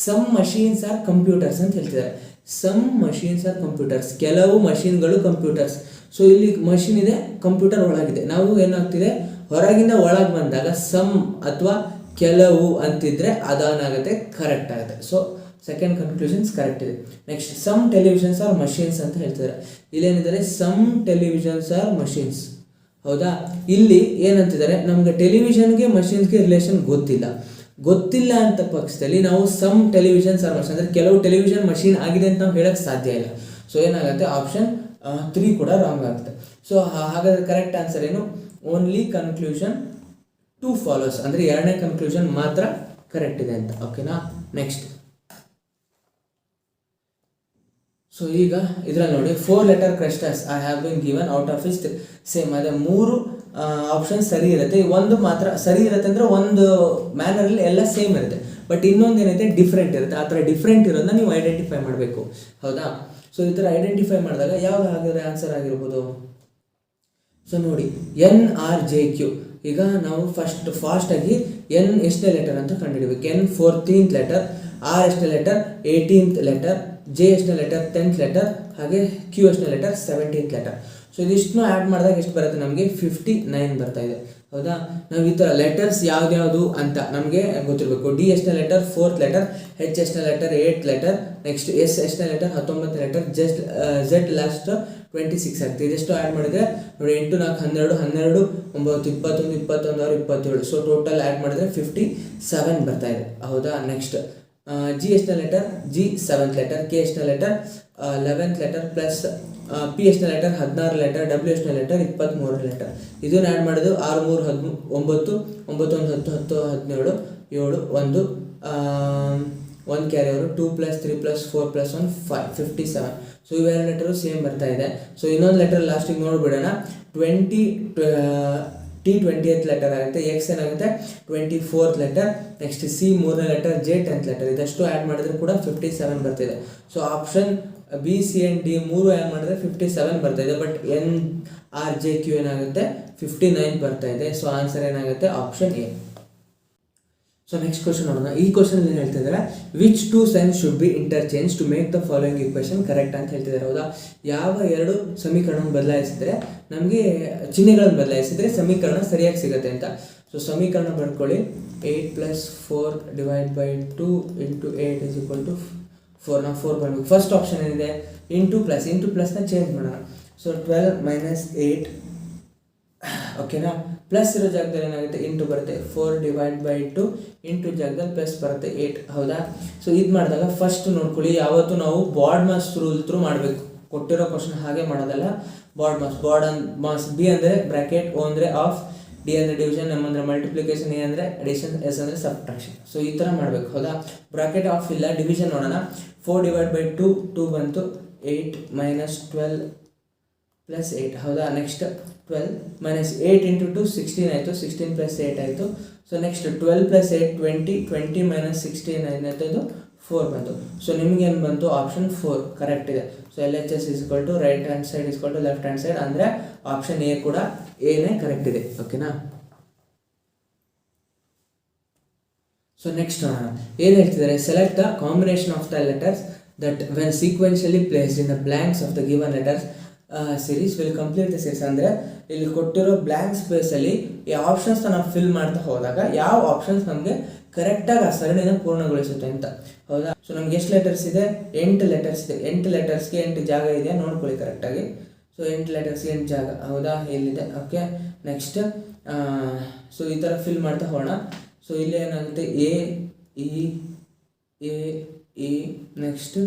some machines are computers ಅಂತ ಹೇಳ್ತಿದ್ದಾರೆ. ಸಮ್ ಮಷೀನ್ಸ್ ಆರ್ ಕಂಪ್ಯೂಟರ್ಸ್, ಕೆಲವು ಮಷೀನ್ಗಳು ಕಂಪ್ಯೂಟರ್ಸ್. ಸೊ ಇಲ್ಲಿ ಮಷೀನ್ ಇದೆ, ಕಂಪ್ಯೂಟರ್ ಒಳಗಿದೆ. ನಾವು ಏನಾಗ್ತಿದೆ, ಹೊರಗಿಂದ ಒಳಗೆ ಬಂದಾಗ ಸಮ್ ಅಥವಾ ಕೆಲವು ಅಂತಿದ್ರೆ ಅದೇನಾಗುತ್ತೆ, ಕರೆಕ್ಟ್ ಆಗುತ್ತೆ. ಸೊ ಸೆಕೆಂಡ್ ಕನ್ಕ್ಲೂಷನ್ಸ್ ಕರೆಕ್ಟ್ ಇದೆ. Next, some televisions are machines ಅಂತ ಹೇಳ್ತಿದ್ದಾರೆ. ಇಲ್ಲೇನಿದ್ದಾರೆ, ಸಮ್ ಟೆಲಿವಿಷನ್ಸ್ ಆರ್ ಮಷೀನ್ಸ್. ಹೌದಾ, ಇಲ್ಲಿ ಏನಂತಿದ್ದಾರೆ, ನಮಗೆ ಟೆಲಿವಿಷನ್ಗೆ ಮಷೀನ್ಸ್ಗೆ ರಿಲೇಷನ್ ಗೊತ್ತಿಲ್ಲ ಅಂತ ಪಕ್ಷದಲ್ಲಿ ನಾವು ಸಮ್ ಟೆಲಿವಿಷನ್ಸ್ ಆರ್ ಮಷೀನ್ ಅಂದರೆ ಕೆಲವು ಟೆಲಿವಿಷನ್ ಮಷೀನ್ ಆಗಿದೆ ಅಂತ ನಾವು ಹೇಳೋಕ್ಕೆ ಸಾಧ್ಯ ಇಲ್ಲ. ಸೊ ಏನಾಗುತ್ತೆ, ಆಪ್ಷನ್ 3 ಕೂಡ ರಾಂಗ್ ಆಗುತ್ತೆ. ಸೊ ಹಾಗಾದರೆ ಕರೆಕ್ಟ್ ಆನ್ಸರ್ ಏನು, ಓನ್ಲಿ ಕನ್ಕ್ಲೂಷನ್ 2 ಫಾಲೋಸ್. ಅಂದರೆ ಎರಡನೇ ಕನ್ಕ್ಲೂಷನ್ ಮಾತ್ರ ಕರೆಕ್ಟ್ ಇದೆ ಅಂತ. ಓಕೆನಾ. ನೆಕ್ಸ್ಟ್, ಸೊ ಈಗ ಇದರಲ್ಲಿ ನೋಡಿ, 4 letter questions I have been given out of is same. ಅದೇ 3 ಆಪ್ಷನ್ ಸರಿ ಇರುತ್ತೆ, ಒಂದು ಮಾತ್ರ ಸರಿ ಇರುತ್ತೆ. ಅಂದರೆ ಒಂದು ಮ್ಯಾನರಲ್ಲಿ ಎಲ್ಲ ಸೇಮ್ ಇರುತ್ತೆ, ಬಟ್ ಇನ್ನೊಂದು ಏನೈತೆ ಡಿಫ್ರೆಂಟ್ ಇರುತ್ತೆ. ಆ ಥರ ಡಿಫ್ರೆಂಟ್ ಇರೋದನ್ನ ನೀವು ಐಡೆಂಟಿಫೈ ಮಾಡಬೇಕು. ಹೌದಾ, ಸೊ ಈ ಥರ ಐಡೆಂಟಿಫೈ ಮಾಡಿದಾಗ ಯಾವ್ದು ಆಗಿದ್ರೆ ಆನ್ಸರ್ ಆಗಿರ್ಬೋದು. ಸೊ ನೋಡಿ, NRJQ. ಈಗ ನಾವು ಫಾಸ್ಟಾಗಿ ಎನ್ ಎಷ್ಟನೇ ಲೆಟರ್ ಅಂತ ಕಂಡುಹಿಡಬೇಕು. ಎನ್ 14th ಲೆಟರ್, ಆರ್ ಎಷ್ಟನೇ ಲೆಟರ್ 18th ಲೆಟರ್, ಜೆ ಎಷ್ಟನೇ ಲೆಟರ್ 10th ಲೆಟರ್, ಹಾಗೆ ಕ್ಯೂ ಎಷ್ಟನೇ ಲೆಟರ್ 17th ಲೆಟರ್. ಸೊ ಇದಿಷ್ಟನ್ನು ಆ್ಯಡ್ ಮಾಡಿದಾಗ ಎಷ್ಟು ಬರುತ್ತೆ, ನಮಗೆ 59 ಬರ್ತಾ ಇದೆ. ಹೌದಾ, ನಾವು ಈ ಥರ ಲೆಟರ್ಸ್ ಯಾವ್ದು ಅಂತ ನಮಗೆ ಗೊತ್ತಿರಬೇಕು. ಡಿ ಎಷ್ಟನೇ ಲೆಟರ್ 4th ಲೆಟರ್, ಹೆಚ್ ಎಷ್ಟನೇ letter 8th letter, next S ಎಷ್ಟನೇ letter 19th letter, Z last 26 ಆಗ್ತದೆ. ಇದೆಷ್ಟು ಆ್ಯಡ್ ಮಾಡಿದರೆ ನೋಡಿ, 8 4 12 12 9 21 21 27. ಸೊ ಟೋಟಲ್ ಆ್ಯಡ್ ಮಾಡಿದರೆ 57 ಬರ್ತಾ ಇದೆ. ಹೌದಾ. ನೆಕ್ಸ್ಟ್, ಜಿ ಎಷ್ಟನೇ letter, G 7th letter, K ಎಷ್ಟನೇ letter 11th letter, plus P ಎಷ್ಟನೇ ಲೆಟರ್ 16 ಲೆಟರ್, ಡಬ್ಲ್ಯೂ ಎಷ್ಟನೇ ಲೆಟರ್ 23 ಲೆಟರ್. ಇದನ್ನು ಆ್ಯಡ್ ಮಾಡೋದು 6 3 9 9 1 10 10 17 7 1 ಕ್ಯಾರಿ ಅವರು 2 + 3 + 4 + 1 5 57. ಸೊ ಇವೆರಡು ಲೆಟರು ಸೇಮ್ ಬರ್ತಾ ಇದೆ. ಸೊ ಇನ್ನೊಂದು ಲೆಟರ್ ಲಾಸ್ಟಿಗೆ ನೋಡಿಬಿಡೋಣ. 20th ಲೆಟರ್ ಆಗುತ್ತೆ, ಎಕ್ಸ್ ಏನಾಗುತ್ತೆ 24th ಲೆಟರ್, ನೆಕ್ಸ್ಟ್ ಸಿ 3ನೇ ಲೆಟರ್, ಜೆ 10th ಲೆಟರ್. ಇದಷ್ಟು ಆ್ಯಡ್ ಮಾಡಿದ್ರೆ ಕೂಡ 57 ಬರ್ತಿದೆ. So option B, C and D 3 add ಮಾಡಿದ್ರೆ 57 ಬರ್ತಾ ಇದೆ. ಬಟ್ NRJQ ಏನಾಗುತ್ತೆ 59 ಬರ್ತಾ ಇದೆ. ಸೊ ಆನ್ಸರ್ ಏನಾಗುತ್ತೆ, option A. So next question ನೋಡೋಣ. ಈ ಕ್ವಶನ್ ಏನು ಹೇಳ್ತಿದ್ದಾರೆ, which 2 signs should be interchange to make the following equation correct ಅಂತ ಹೇಳ್ತಿದ್ದಾರೆ. ಹೌದಾ, ಯಾವ 2 ಸಮೀಕರಣವನ್ನು ಬದಲಾಯಿಸಿದರೆ ನಮಗೆ ಚಿಹ್ನೆಗಳನ್ನು ಬದಲಾಯಿಸಿದರೆ ಸಮೀಕರಣ ಸರಿಯಾಗಿ ಸಿಗುತ್ತೆ ಅಂತ. ಸೊ ಸಮೀಕರಣ ಬರ್ಕೊಳ್ಳಿ. 8 + 4 / 2 × 8 = 4. ನಾವು 4 ಬರಬೇಕು. ಫಸ್ಟ್ ಆಪ್ಷನ್ ಏನಿದೆ, ಇಂಟು ಪ್ಲಸ್ನ ಚೇಂಜ್ ಮಾಡೋಣ. ಸೊ 12 - 8. ಓಕೆನಾ. ಪ್ಲಸ್ ಇರೋ ಜಾಗದಲ್ಲಿ ಏನಾಗುತ್ತೆ, ಇಂಟು ಬರುತ್ತೆ. 4 / 2 ಇಂಟು ಜಾಗದಲ್ಲಿ ಪ್ಲಸ್ ಬರುತ್ತೆ 8. ಹೌದಾ. ಸೊ ಇದು ಮಾಡಿದಾಗ ಫಸ್ಟ್ ನೋಡ್ಕೊಳ್ಳಿ, ಯಾವತ್ತು ನಾವು ಬಾಡ್ ಮಾಸ್ ರೂಲ್ ಥ್ರೂ ಮಾಡಬೇಕು. ಕೊಟ್ಟಿರೋ ಕ್ವಶನ್ ಹಾಗೆ ಮಾಡೋದಲ್ಲ, ಬಾಡ್ ಮಾಸ್. ಬಿ ಅಂದರೆ ಬ್ರ್ಯಾಕೆಟ್, ಓ ಅಂದರೆ ಆಫ್, ಡಿ ಅಂದರೆ ಡಿವಿಷನ್, ಎಮ್ ಅಂದರೆ ಮಲ್ಟಿಪ್ಲಿಕೇಶನ್, ಎ ಅಂದರೆ ಅಡಿಷನ್, ಎಸ್ ಅಂದರೆ ಸಬ್ಟ್ರಾಕ್ಷನ್. ಸೊ ಈ ಥರ ಮಾಡಬೇಕು. ಹೌದಾ. ಬ್ರಾಕೆಟ್ ಆಫ್ ಇಲ್ಲ, ಡಿವಿಷನ್ ನೋಡೋಣ. 4 / 2 ಬಂತು, 8 - 12 + 8. ಹೌದಾ. ನೆಕ್ಸ್ಟ್ 12 - 8 × 2 16 ಆಯಿತು, 16 + 8 ಆಯಿತು. ಸೊ ನೆಕ್ಸ್ಟ್ 12 + 8 20 20 - 16 ಏನಾಯ್ತು, 4 ಬಂತು. ಸೊ ನಿಮಗೇನು ಬಂತು, ಆಪ್ಷನ್ 4 ಕರೆಕ್ಟ್ ಇದೆ. So LHS is equal to right hand side is equal to left hand side, ಅಂದರೆ ಆಪ್ಷನ್ ಎ ಕೂಡ ಏನೇ ಕರೆಕ್ಟ್ ಇದೆ. ಓಕೆನಾ. ಸೊ ನೆಕ್ಸ್ಟ್ ನೋಡೋಣ ಏನು ಹೇಳ್ತಿದ್ದಾರೆ. Select the combination of the letters that when sequentially placed in the blanks of the given letters series will complete the series. ಅಂದರೆ ಇಲ್ಲಿ ಕೊಟ್ಟಿರೋ ಬ್ಲ್ಯಾಂಕ್ ಸ್ಪೇಸಲ್ಲಿ ಈ ಆಪ್ಷನ್ಸ್ನ ನಾವು ಫಿಲ್ ಮಾಡ್ತಾ ಹೋದಾಗ ಯಾವ ಆಪ್ಷನ್ಸ್ ನಮಗೆ ಕರೆಕ್ಟಾಗಿ ಆ ಸರಣಿನ ಪೂರ್ಣಗೊಳಿಸುತ್ತೆ ಅಂತ. ಹೌದಾ. ಸೊ ನಮ್ಗೆ ಎಷ್ಟು ಲೆಟರ್ಸ್ ಇದೆ, 8 ಲೆಟರ್ಸ್ ಇದೆ. 8 ಲೆಟರ್ಸ್ಗೆ 8 ಜಾಗ ಇದೆಯಾ ನೋಡ್ಕೊಳ್ಳಿ ಕರೆಕ್ಟಾಗಿ. ಸೊ 8 ಲೆಟರ್ಸ್ಗೆ 8 ಜಾಗ, ಹೌದಾ, ಇಲ್ಲಿದೆ. ಓಕೆ, ನೆಕ್ಸ್ಟ್ ಸೊ ಈ ಥರ ಫಿಲ್ ಮಾಡ್ತಾ ಹೋಗೋಣ. ಸೊ ಇಲ್ಲಿ ಏನಾಗುತ್ತೆ, ಎ ನೆಕ್ಸ್ಟ್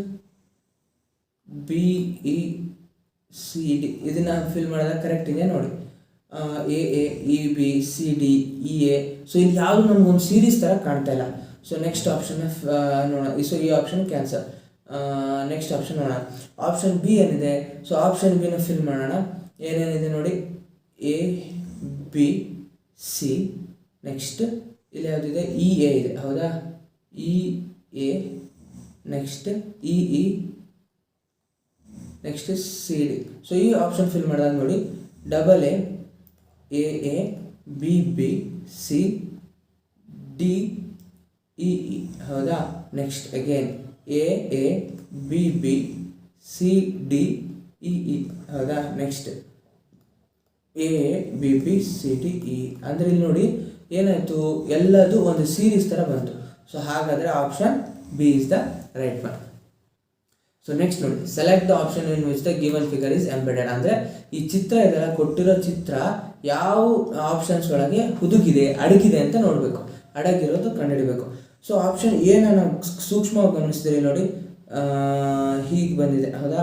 BECD ಇದನ್ನು ಫಿಲ್ ಮಾಡಿದಾಗ ಕರೆಕ್ಟ್ ಇದೆಯಾ ನೋಡಿ. AAEBCD EA. ಸೊ ಇಲ್ಲಿ ಯಾವುದು ನಮಗೊಂದು ಸೀರೀಸ್ ಥರ ಕಾಣ್ತಾ ಇಲ್ಲ. ಸೊ ನೆಕ್ಸ್ಟ್ ಆಪ್ಷನ್ ನೋಡೋಣ. ಸೊ ಈ ಆಪ್ಷನ್ ಕ್ಯಾನ್ಸಲ್. ನೆಕ್ಸ್ಟ್ ಆಪ್ಷನ್ ನೋಡೋಣ. ಆಪ್ಷನ್ ಬಿ ಏನಿದೆ, ಸೊ ಆಪ್ಷನ್ ಬಿನ ಫಿಲ್ ಮಾಡೋಣ. ಏನೇನಿದೆ ನೋಡಿ, ABC. ನೆಕ್ಸ್ಟ್ ಇಲ್ಲಿ ಯಾವುದಿದೆ, EA ಇದೆ, ಹೌದಾ, EA. Next EE. Next CD. So ಈ ಆಪ್ಷನ್ ಫಿಲ್ ಮಾಡಿದಾಗ ನೋಡಿ, AABBCDEE, ಹೌದಾ. ನೆಕ್ಸ್ಟ್ ಅಗೇನ್ AABBCDEE, ಹೌದಾ. Next AABBCDE. ಅಂದರೆ ಇಲ್ಲಿ ನೋಡಿ ಏನಾಯಿತು, ಎಲ್ಲದು ಒಂದು ಸೀರೀಸ್ ಥರ ಬಂತು. ಸೊ ಹಾಗಾದರೆ option B is the right one. So next ನೋಡಿ, select the option in which the given figure is embedded. ಅಂದರೆ ಈ ಚಿತ್ರ ಇದೆಲ್ಲ ಕೊಟ್ಟಿರೋ ಚಿತ್ರ ಯಾವ ಆಪ್ಷನ್ಸ್ ಒಳಗೆ ಹುದುಗಿದೆ, ಅಡಗಿದೆ ಅಂತ ನೋಡಬೇಕು. ಅಡಗಿರೋದು ಕಂಡುಹಿಡಬೇಕು. ಸೊ ಆಪ್ಷನ್ ಎನ ನಾವು ಸೂಕ್ಷ್ಮವಾಗಿ ಗಮನಿಸಿದ್ರೆ ನೋಡಿ, ಹೀಗೆ ಬಂದಿದೆ, ಹೌದಾ.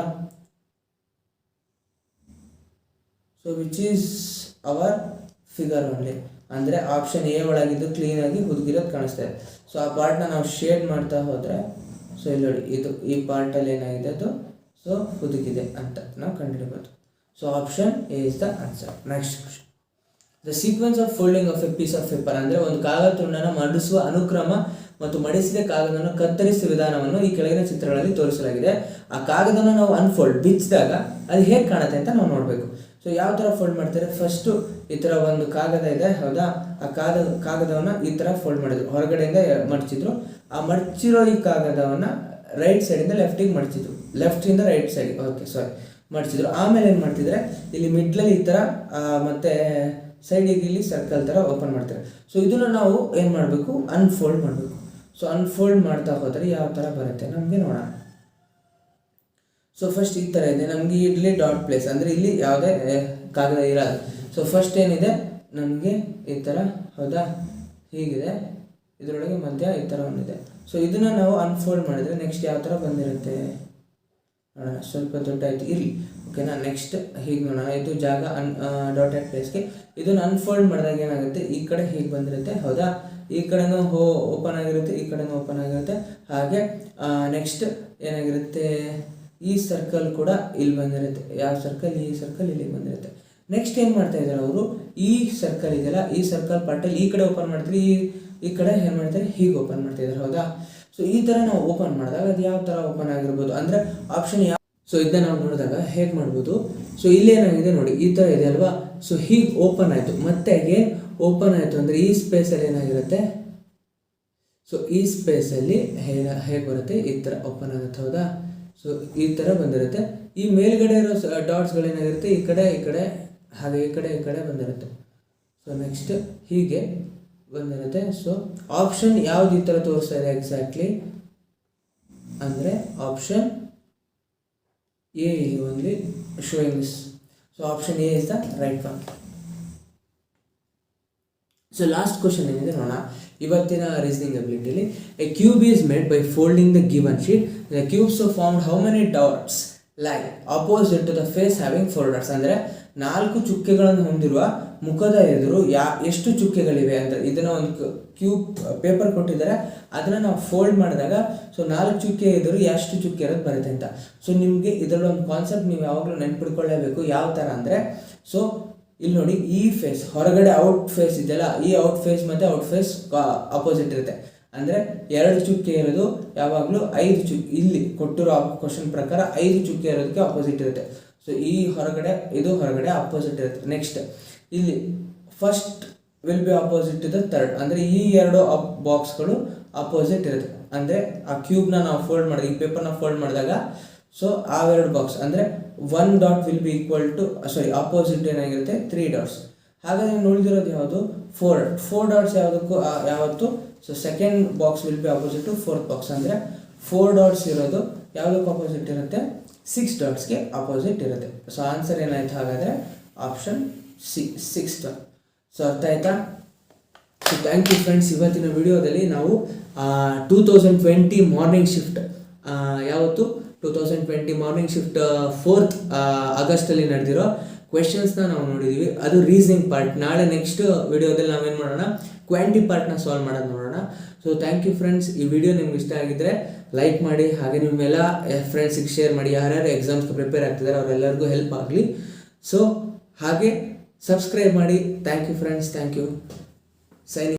So which is our figure only. ಅಂದರೆ ಆಪ್ಷನ್ ಎ ಒಳಗಿದ್ದು ಕ್ಲೀನಾಗಿ ಹುದುಗಿರೋದು ಕಾಣಿಸ್ತಾ ಇದೆ. ಸೊ ಆ ಪಾರ್ಟ್ನ ನಾವು ಶೇಡ್ ಮಾಡ್ತಾ ಹೋದರೆ, ಸೊ ಇಲ್ಲಿ ನೋಡಿ, ಇದು ಈ ಪಾರ್ಟಲ್ಲಿ ಏನಾಗಿದೆ ಅದು ಸೊ ಹುದುಗಿದೆ ಅಂತ ನಾವು ಕಂಡುಹಿಡಬಹುದು. So option A is the answer. Next question, the sequence of folding of a piece of paper. ಅಂದರೆ ಒಂದು ಕಾಗದ ತುಂಡನ್ನು ಮಡಿಸುವ ಅನುಕ್ರಮ ಮತ್ತು ಮಡಿಸಿದ ಕಾಗದವನ್ನು ಕತ್ತರಿಸುವ ವಿಧಾನವನ್ನು ಈ ಕೆಳಗಿನ ಚಿತ್ರಗಳಲ್ಲಿ ತೋರಿಸಲಾಗಿದೆ. ಆ ಕಾಗದವನ್ನು ನಾವು ಅನ್ಫೋಲ್ಡ್ ಬಿಚ್ಚಿದಾಗ ಅದು ಹೇಗೆ ಕಾಣುತ್ತೆ ಅಂತ ನಾವು ನೋಡಬೇಕು. ಸೊ ಯಾವ ಥರ ಫೋಲ್ಡ್ ಮಾಡ್ತಾರೆ, ಫಸ್ಟು ಈ ಥರ ಒಂದು ಕಾಗದ ಇದೆ, ಹೌದಾ. ಆ ಕಾಗದವನ್ನು ಈ ಥರ ಫೋಲ್ಡ್ ಮಾಡಿದ್ರು, ಹೊರಗಡೆಯಿಂದ ಮಡಚಿದ್ರು. ಆ ಮಡಚಿರೋ ಈ ಕಾಗದವನ್ನು ರೈಟ್ ಸೈಡಿಂದ ಲೆಫ್ಟಿಗೆ ಮಡಚಿದ್ರು, ಲೆಫ್ಟಿಂದ ರೈಟ್ ಸೈಡಿಗೆ, ಓಕೆ ಸಾರಿ, ಮಡಚಿದ್ರು. ಆಮೇಲೆ ಏನು ಮಾಡ್ತಿದ್ರೆ, ಇಲ್ಲಿ ಮಿಡ್ಲಲ್ಲಿ ಈ ಥರ ಮತ್ತು ಸೈಡಿಗೆ ಇಲ್ಲಿ ಸರ್ಕಲ್ ಥರ ಓಪನ್ ಮಾಡ್ತಾರೆ. ಸೊ ಇದನ್ನು ನಾವು ಏನು ಮಾಡಬೇಕು, ಅನ್ಫೋಲ್ಡ್ ಮಾಡಬೇಕು. ಸೊ ಅನ್ಫೋಲ್ಡ್ ಮಾಡ್ತಾ ಹೋದರೆ ಯಾವ ಥರ ಬರುತ್ತೆ ನಮಗೆ ನೋಡೋಣ. ಸೊ ಫಸ್ಟ್ ಈ ಥರ ಇದೆ ನಮಗೆ, ಇಲ್ಲಿ ಡಾಟ್ ಪ್ಲೇಸ್ ಅಂದರೆ ಇಲ್ಲಿ ಯಾವುದೇ ಕಾಗದ ಇರೋದು. ಸೊ ಫಸ್ಟ್ ಏನಿದೆ ನಮಗೆ ಈ ಥರ, ಹೌದಾ, ಹೀಗಿದೆ, ಇದರೊಳಗೆ ಮಧ್ಯ ಈ ಥರ ಒಂದಿದೆ. ಸೊ ಇದನ್ನು ನಾವು ಅನ್ಫೋಲ್ಡ್ ಮಾಡಿದರೆ ನೆಕ್ಸ್ಟ್ ಯಾವ ಥರ ಬಂದಿರುತ್ತೆ ನೋಡೋಣ. ಸ್ವಲ್ಪ ದೊಡ್ಡಾಯಿತು, ಇರಲಿ, ಓಕೆನಾ. ನೆಕ್ಸ್ಟ್ ಹೀಗೆ ನೋಡೋಣ, ಇದು ಜಾಗ ಡಾಟೆಡ್ ಪ್ಲೇಸ್ಗೆ. ಇದನ್ನು ಅನ್ಫೋಲ್ಡ್ ಮಾಡಿದಾಗ ಏನಾಗುತ್ತೆ, ಈ ಕಡೆ ಹೀಗೆ ಬಂದಿರುತ್ತೆ, ಹೌದಾ. ಈ ಕಡೆನೂ ಓಪನ್ ಆಗಿರುತ್ತೆ, ಈ ಕಡೆನೂ ಓಪನ್ ಆಗಿರುತ್ತೆ. ಹಾಗೆ ನೆಕ್ಸ್ಟ್ ಏನಾಗಿರುತ್ತೆ, ಈ ಸರ್ಕಲ್ ಕೂಡ ಇಲ್ಲಿ ಬಂದಿರುತ್ತೆ. ಯಾವ ಸರ್ಕಲ್, ಈ ಸರ್ಕಲ್ ಇಲ್ಲಿ ಬಂದಿರುತ್ತೆ. ನೆಕ್ಸ್ಟ್ ಏನು ಮಾಡ್ತಾ ಇದ್ದಾರೆ ಅವರು, ಈ ಸರ್ಕಲ್ ಇದೆಯಲ್ಲ, ಈ ಸರ್ಕಲ್ ಪಾರ್ಟಲ್ಲಿ ಈ ಕಡೆ ಓಪನ್ ಮಾಡ್ತಾರೆ, ಈ ಕಡೆ ಏನು ಮಾಡ್ತಾರೆ, ಹೀಗೆ ಓಪನ್ ಮಾಡ್ತಿದ್ದಾರೆ, ಹೌದಾ. ಸೊ ಈ ಥರ ನಾವು ಓಪನ್ ಮಾಡಿದಾಗ ಅದು ಯಾವ ಥರ ಓಪನ್ ಆಗಿರ್ಬೋದು ಅಂದರೆ ಆಪ್ಷನ್ ಯಾವ. ಸೊ ಇದನ್ನ ನಾವು ನೋಡಿದಾಗ ಹೇಗೆ ಮಾಡ್ಬೋದು, ಸೊ ಇಲ್ಲೇನಾಗಿದೆ ನೋಡಿ, ಈ ಥರ ಇದೆ ಅಲ್ವಾ. ಸೊ ಹೀಗೆ ಓಪನ್ ಆಯಿತು, ಮತ್ತೆ ಏನು ಓಪನ್ ಆಯಿತು ಅಂದರೆ ಈ ಸ್ಪೇಸಲ್ಲಿ ಏನಾಗಿರುತ್ತೆ, ಸೊ ಈ ಸ್ಪೇಸಲ್ಲಿ ಹೇಗೆ ಬರುತ್ತೆ, ಈ ಥರ ಓಪನ್ ಆಗುತ್ತೆ, ಹೌದಾ. ಸೊ ಈ ಥರ ಬಂದಿರುತ್ತೆ. ಈ ಮೇಲ್ಗಡೆ ಇರೋ ಡಾಟ್ಸ್ಗಳೇನಾಗಿರುತ್ತೆ, ಈ ಕಡೆ ಹಾಗೆ ಈ ಕಡೆ ಬಂದಿರುತ್ತೆ. ಸೊ ನೆಕ್ಸ್ಟ್ ಹೀಗೆ ಬಂದಿರುತ್ತೆ. ಸೊ ಆಪ್ಷನ್ ಯಾವ್ದು ಈ ಥರ ತೋರಿಸ್ತಾ ಇದೆ ಎಕ್ಸಾಕ್ಟ್ಲಿ ಅಂದರೆ ಆಪ್ಷನ್ ಎ ಇಲ್ಲಿ only showing this. So option A is the right one. So last question ಏನಿದೆ ನೋಡೋಣ ಇವತ್ತಿನ ರೀಸನಿಂಗ್ ಅಬಿಲಿಟಿಲಿ. A cube is made by folding the given sheet. The cubes formed how many dots lie opposite to the face having 4 dots. ಅಂದರೆ 4 ಚುಕ್ಕೆಗಳನ್ನು ಹೊಂದಿರುವ ಮುಖದ ಎದುರು ಎಷ್ಟು ಚುಕ್ಕೆಗಳಿವೆ ಅಂತ. ಇದನ್ನು ಒಂದು ಕ್ಯೂಬ್ ಪೇಪರ್ ಕೊಟ್ಟಿದ್ದಾರೆ, ಅದನ್ನು ನಾವು ಫೋಲ್ಡ್ ಮಾಡಿದಾಗ ಸೊ 4 ಚುಕ್ಕೆ ಎದುರು ಎಷ್ಟು ಚುಕ್ಕೆ ಇರೋದು ಬರುತ್ತೆ ಅಂತ. ಸೊ ನಿಮಗೆ ಇದರಲ್ಲಿ ಒಂದು ಕಾನ್ಸೆಪ್ಟ್ ನೀವು ಯಾವಾಗಲೂ ನೆನ್ಪಿಡ್ಕೊಳ್ಳೇಬೇಕು. ಯಾವ ಥರ ಅಂದರೆ, ಸೊ ಇಲ್ಲಿ ನೋಡಿ, ಈ ಫೇಸ್ ಹೊರಗಡೆ ಔಟ್ ಫೇಸ್ ಇದೆಯಲ್ಲ, ಈ ಔಟ್ ಫೇಸ್ ಮತ್ತು ಔಟ್ ಫೇಸ್ ಅಪೋಸಿಟ್ ಇರುತ್ತೆ. ಅಂದರೆ 2 ಚುಕ್ಕೆ ಇರೋದು ಯಾವಾಗಲೂ 5 ಚುಕ್ಕೆ, ಇಲ್ಲಿ ಕೊಟ್ಟಿರೋ ಕ್ವಶನ್ ಪ್ರಕಾರ 5 ಚುಕ್ಕೆ ಇರೋದಕ್ಕೆ ಆಪೋಸಿಟ್ ಇರುತ್ತೆ. ಸೊ ಈ ಹೊರಗಡೆ ಇದು ಹೊರಗಡೆ ಆಪೋಸಿಟ್ ಇರುತ್ತೆ. ನೆಕ್ಸ್ಟ್ ಇಲ್ಲಿ first will be opposite to the third, ಅಂದರೆ ಈ 2 ಬಾಕ್ಸ್ಗಳು ಆಪೋಸಿಟ್ ಇರುತ್ತೆ. ಅಂದರೆ ಆ ಕ್ಯೂಬ್ನ ನಾವು ಫೋಲ್ಡ್ ಮಾಡಿದಾಗ, ಈ ಪೇಪರ್ನ ಫೋಲ್ಡ್ ಮಾಡಿದಾಗ ಸೊ ಆ 2 ಬಾಕ್ಸ್ ಅಂದರೆ 1 dot will be equal to opposite ಏನಾಗಿರುತ್ತೆ 3 ಡಾಟ್ಸ್. ಹಾಗಾದರೆ ಉಳಿದಿರೋದು ಯಾವುದು 4 ಡಾಟ್ಸ್ ಯಾವುದಕ್ಕೂ ಯಾವತ್ತು so second box will be opposite to fourth box, ಅಂದರೆ 4 ಡಾಟ್ಸ್ ಇರೋದು ಯಾವುದಕ್ಕೆ ಆಪೋಸಿಟ್ ಇರುತ್ತೆ 6 ಡಾಟ್ಸ್ಗೆ ಆಪೋಸಿಟ್ ಇರುತ್ತೆ. ಸೊ ಆನ್ಸರ್ ಏನಾಯ್ತು ಹಾಗಾದರೆ ಆಪ್ಷನ್ ಸಿ 6 ಡಾಟ್. ಸೊ ಅರ್ಥ ಆಯ್ತಾ? So thank you friends. ಇವತ್ತಿನ ವಿಡಿಯೋದಲ್ಲಿ ನಾವು 2020 ಮಾರ್ನಿಂಗ್ ಶಿಫ್ಟ್ ಯಾವತ್ತು 2020 ಮಾರ್ನಿಂಗ್ ಶಿಫ್ಟ್ 4th ಆಗಸ್ಟಲ್ಲಿ ನಡೆದಿರೋ ಕ್ವೆಶನ್ಸ್ನ ನಾವು ನೋಡಿದ್ದೀವಿ. ಅದು ರೀಸನಿಂಗ್ ಪಾರ್ಟ್. ನಾಳೆ ನೆಕ್ಸ್ಟ್ ವಿಡಿಯೋದಲ್ಲಿ ನಾವೇನು ಮಾಡೋಣ ಕ್ವಾಂಟಿ ಪಾರ್ಟ್ನ ಸಾಲ್ವ್ ಮಾಡೋದು ನೋಡೋಣ. So thank you friends. ಈ ವಿಡಿಯೋ ನಿಮ್ಗೆ ಇಷ್ಟ ಆಗಿದ್ದರೆ ಲೈಕ್ ಮಾಡಿ, ಹಾಗೆ ನಿಮ್ಮೆಲ್ಲ ಫ್ರೆಂಡ್ಸಿಗೆ ಶೇರ್ ಮಾಡಿ. ಯಾರ್ಯಾರು ಎಕ್ಸಾಮ್ಸ್ಗೆ ಪ್ರಿಪೇರ್ ಆಗ್ತಿದ್ದಾರೆ ಅವರೆಲ್ಲರಿಗೂ ಹೆಲ್ಪ್ ಆಗಲಿ. ಸೊ ಹಾಗೆ ಸಬ್ಸ್ಕ್ರೈಬ್ ಮಾಡಿ. Thank you friends. Thank you. Signing.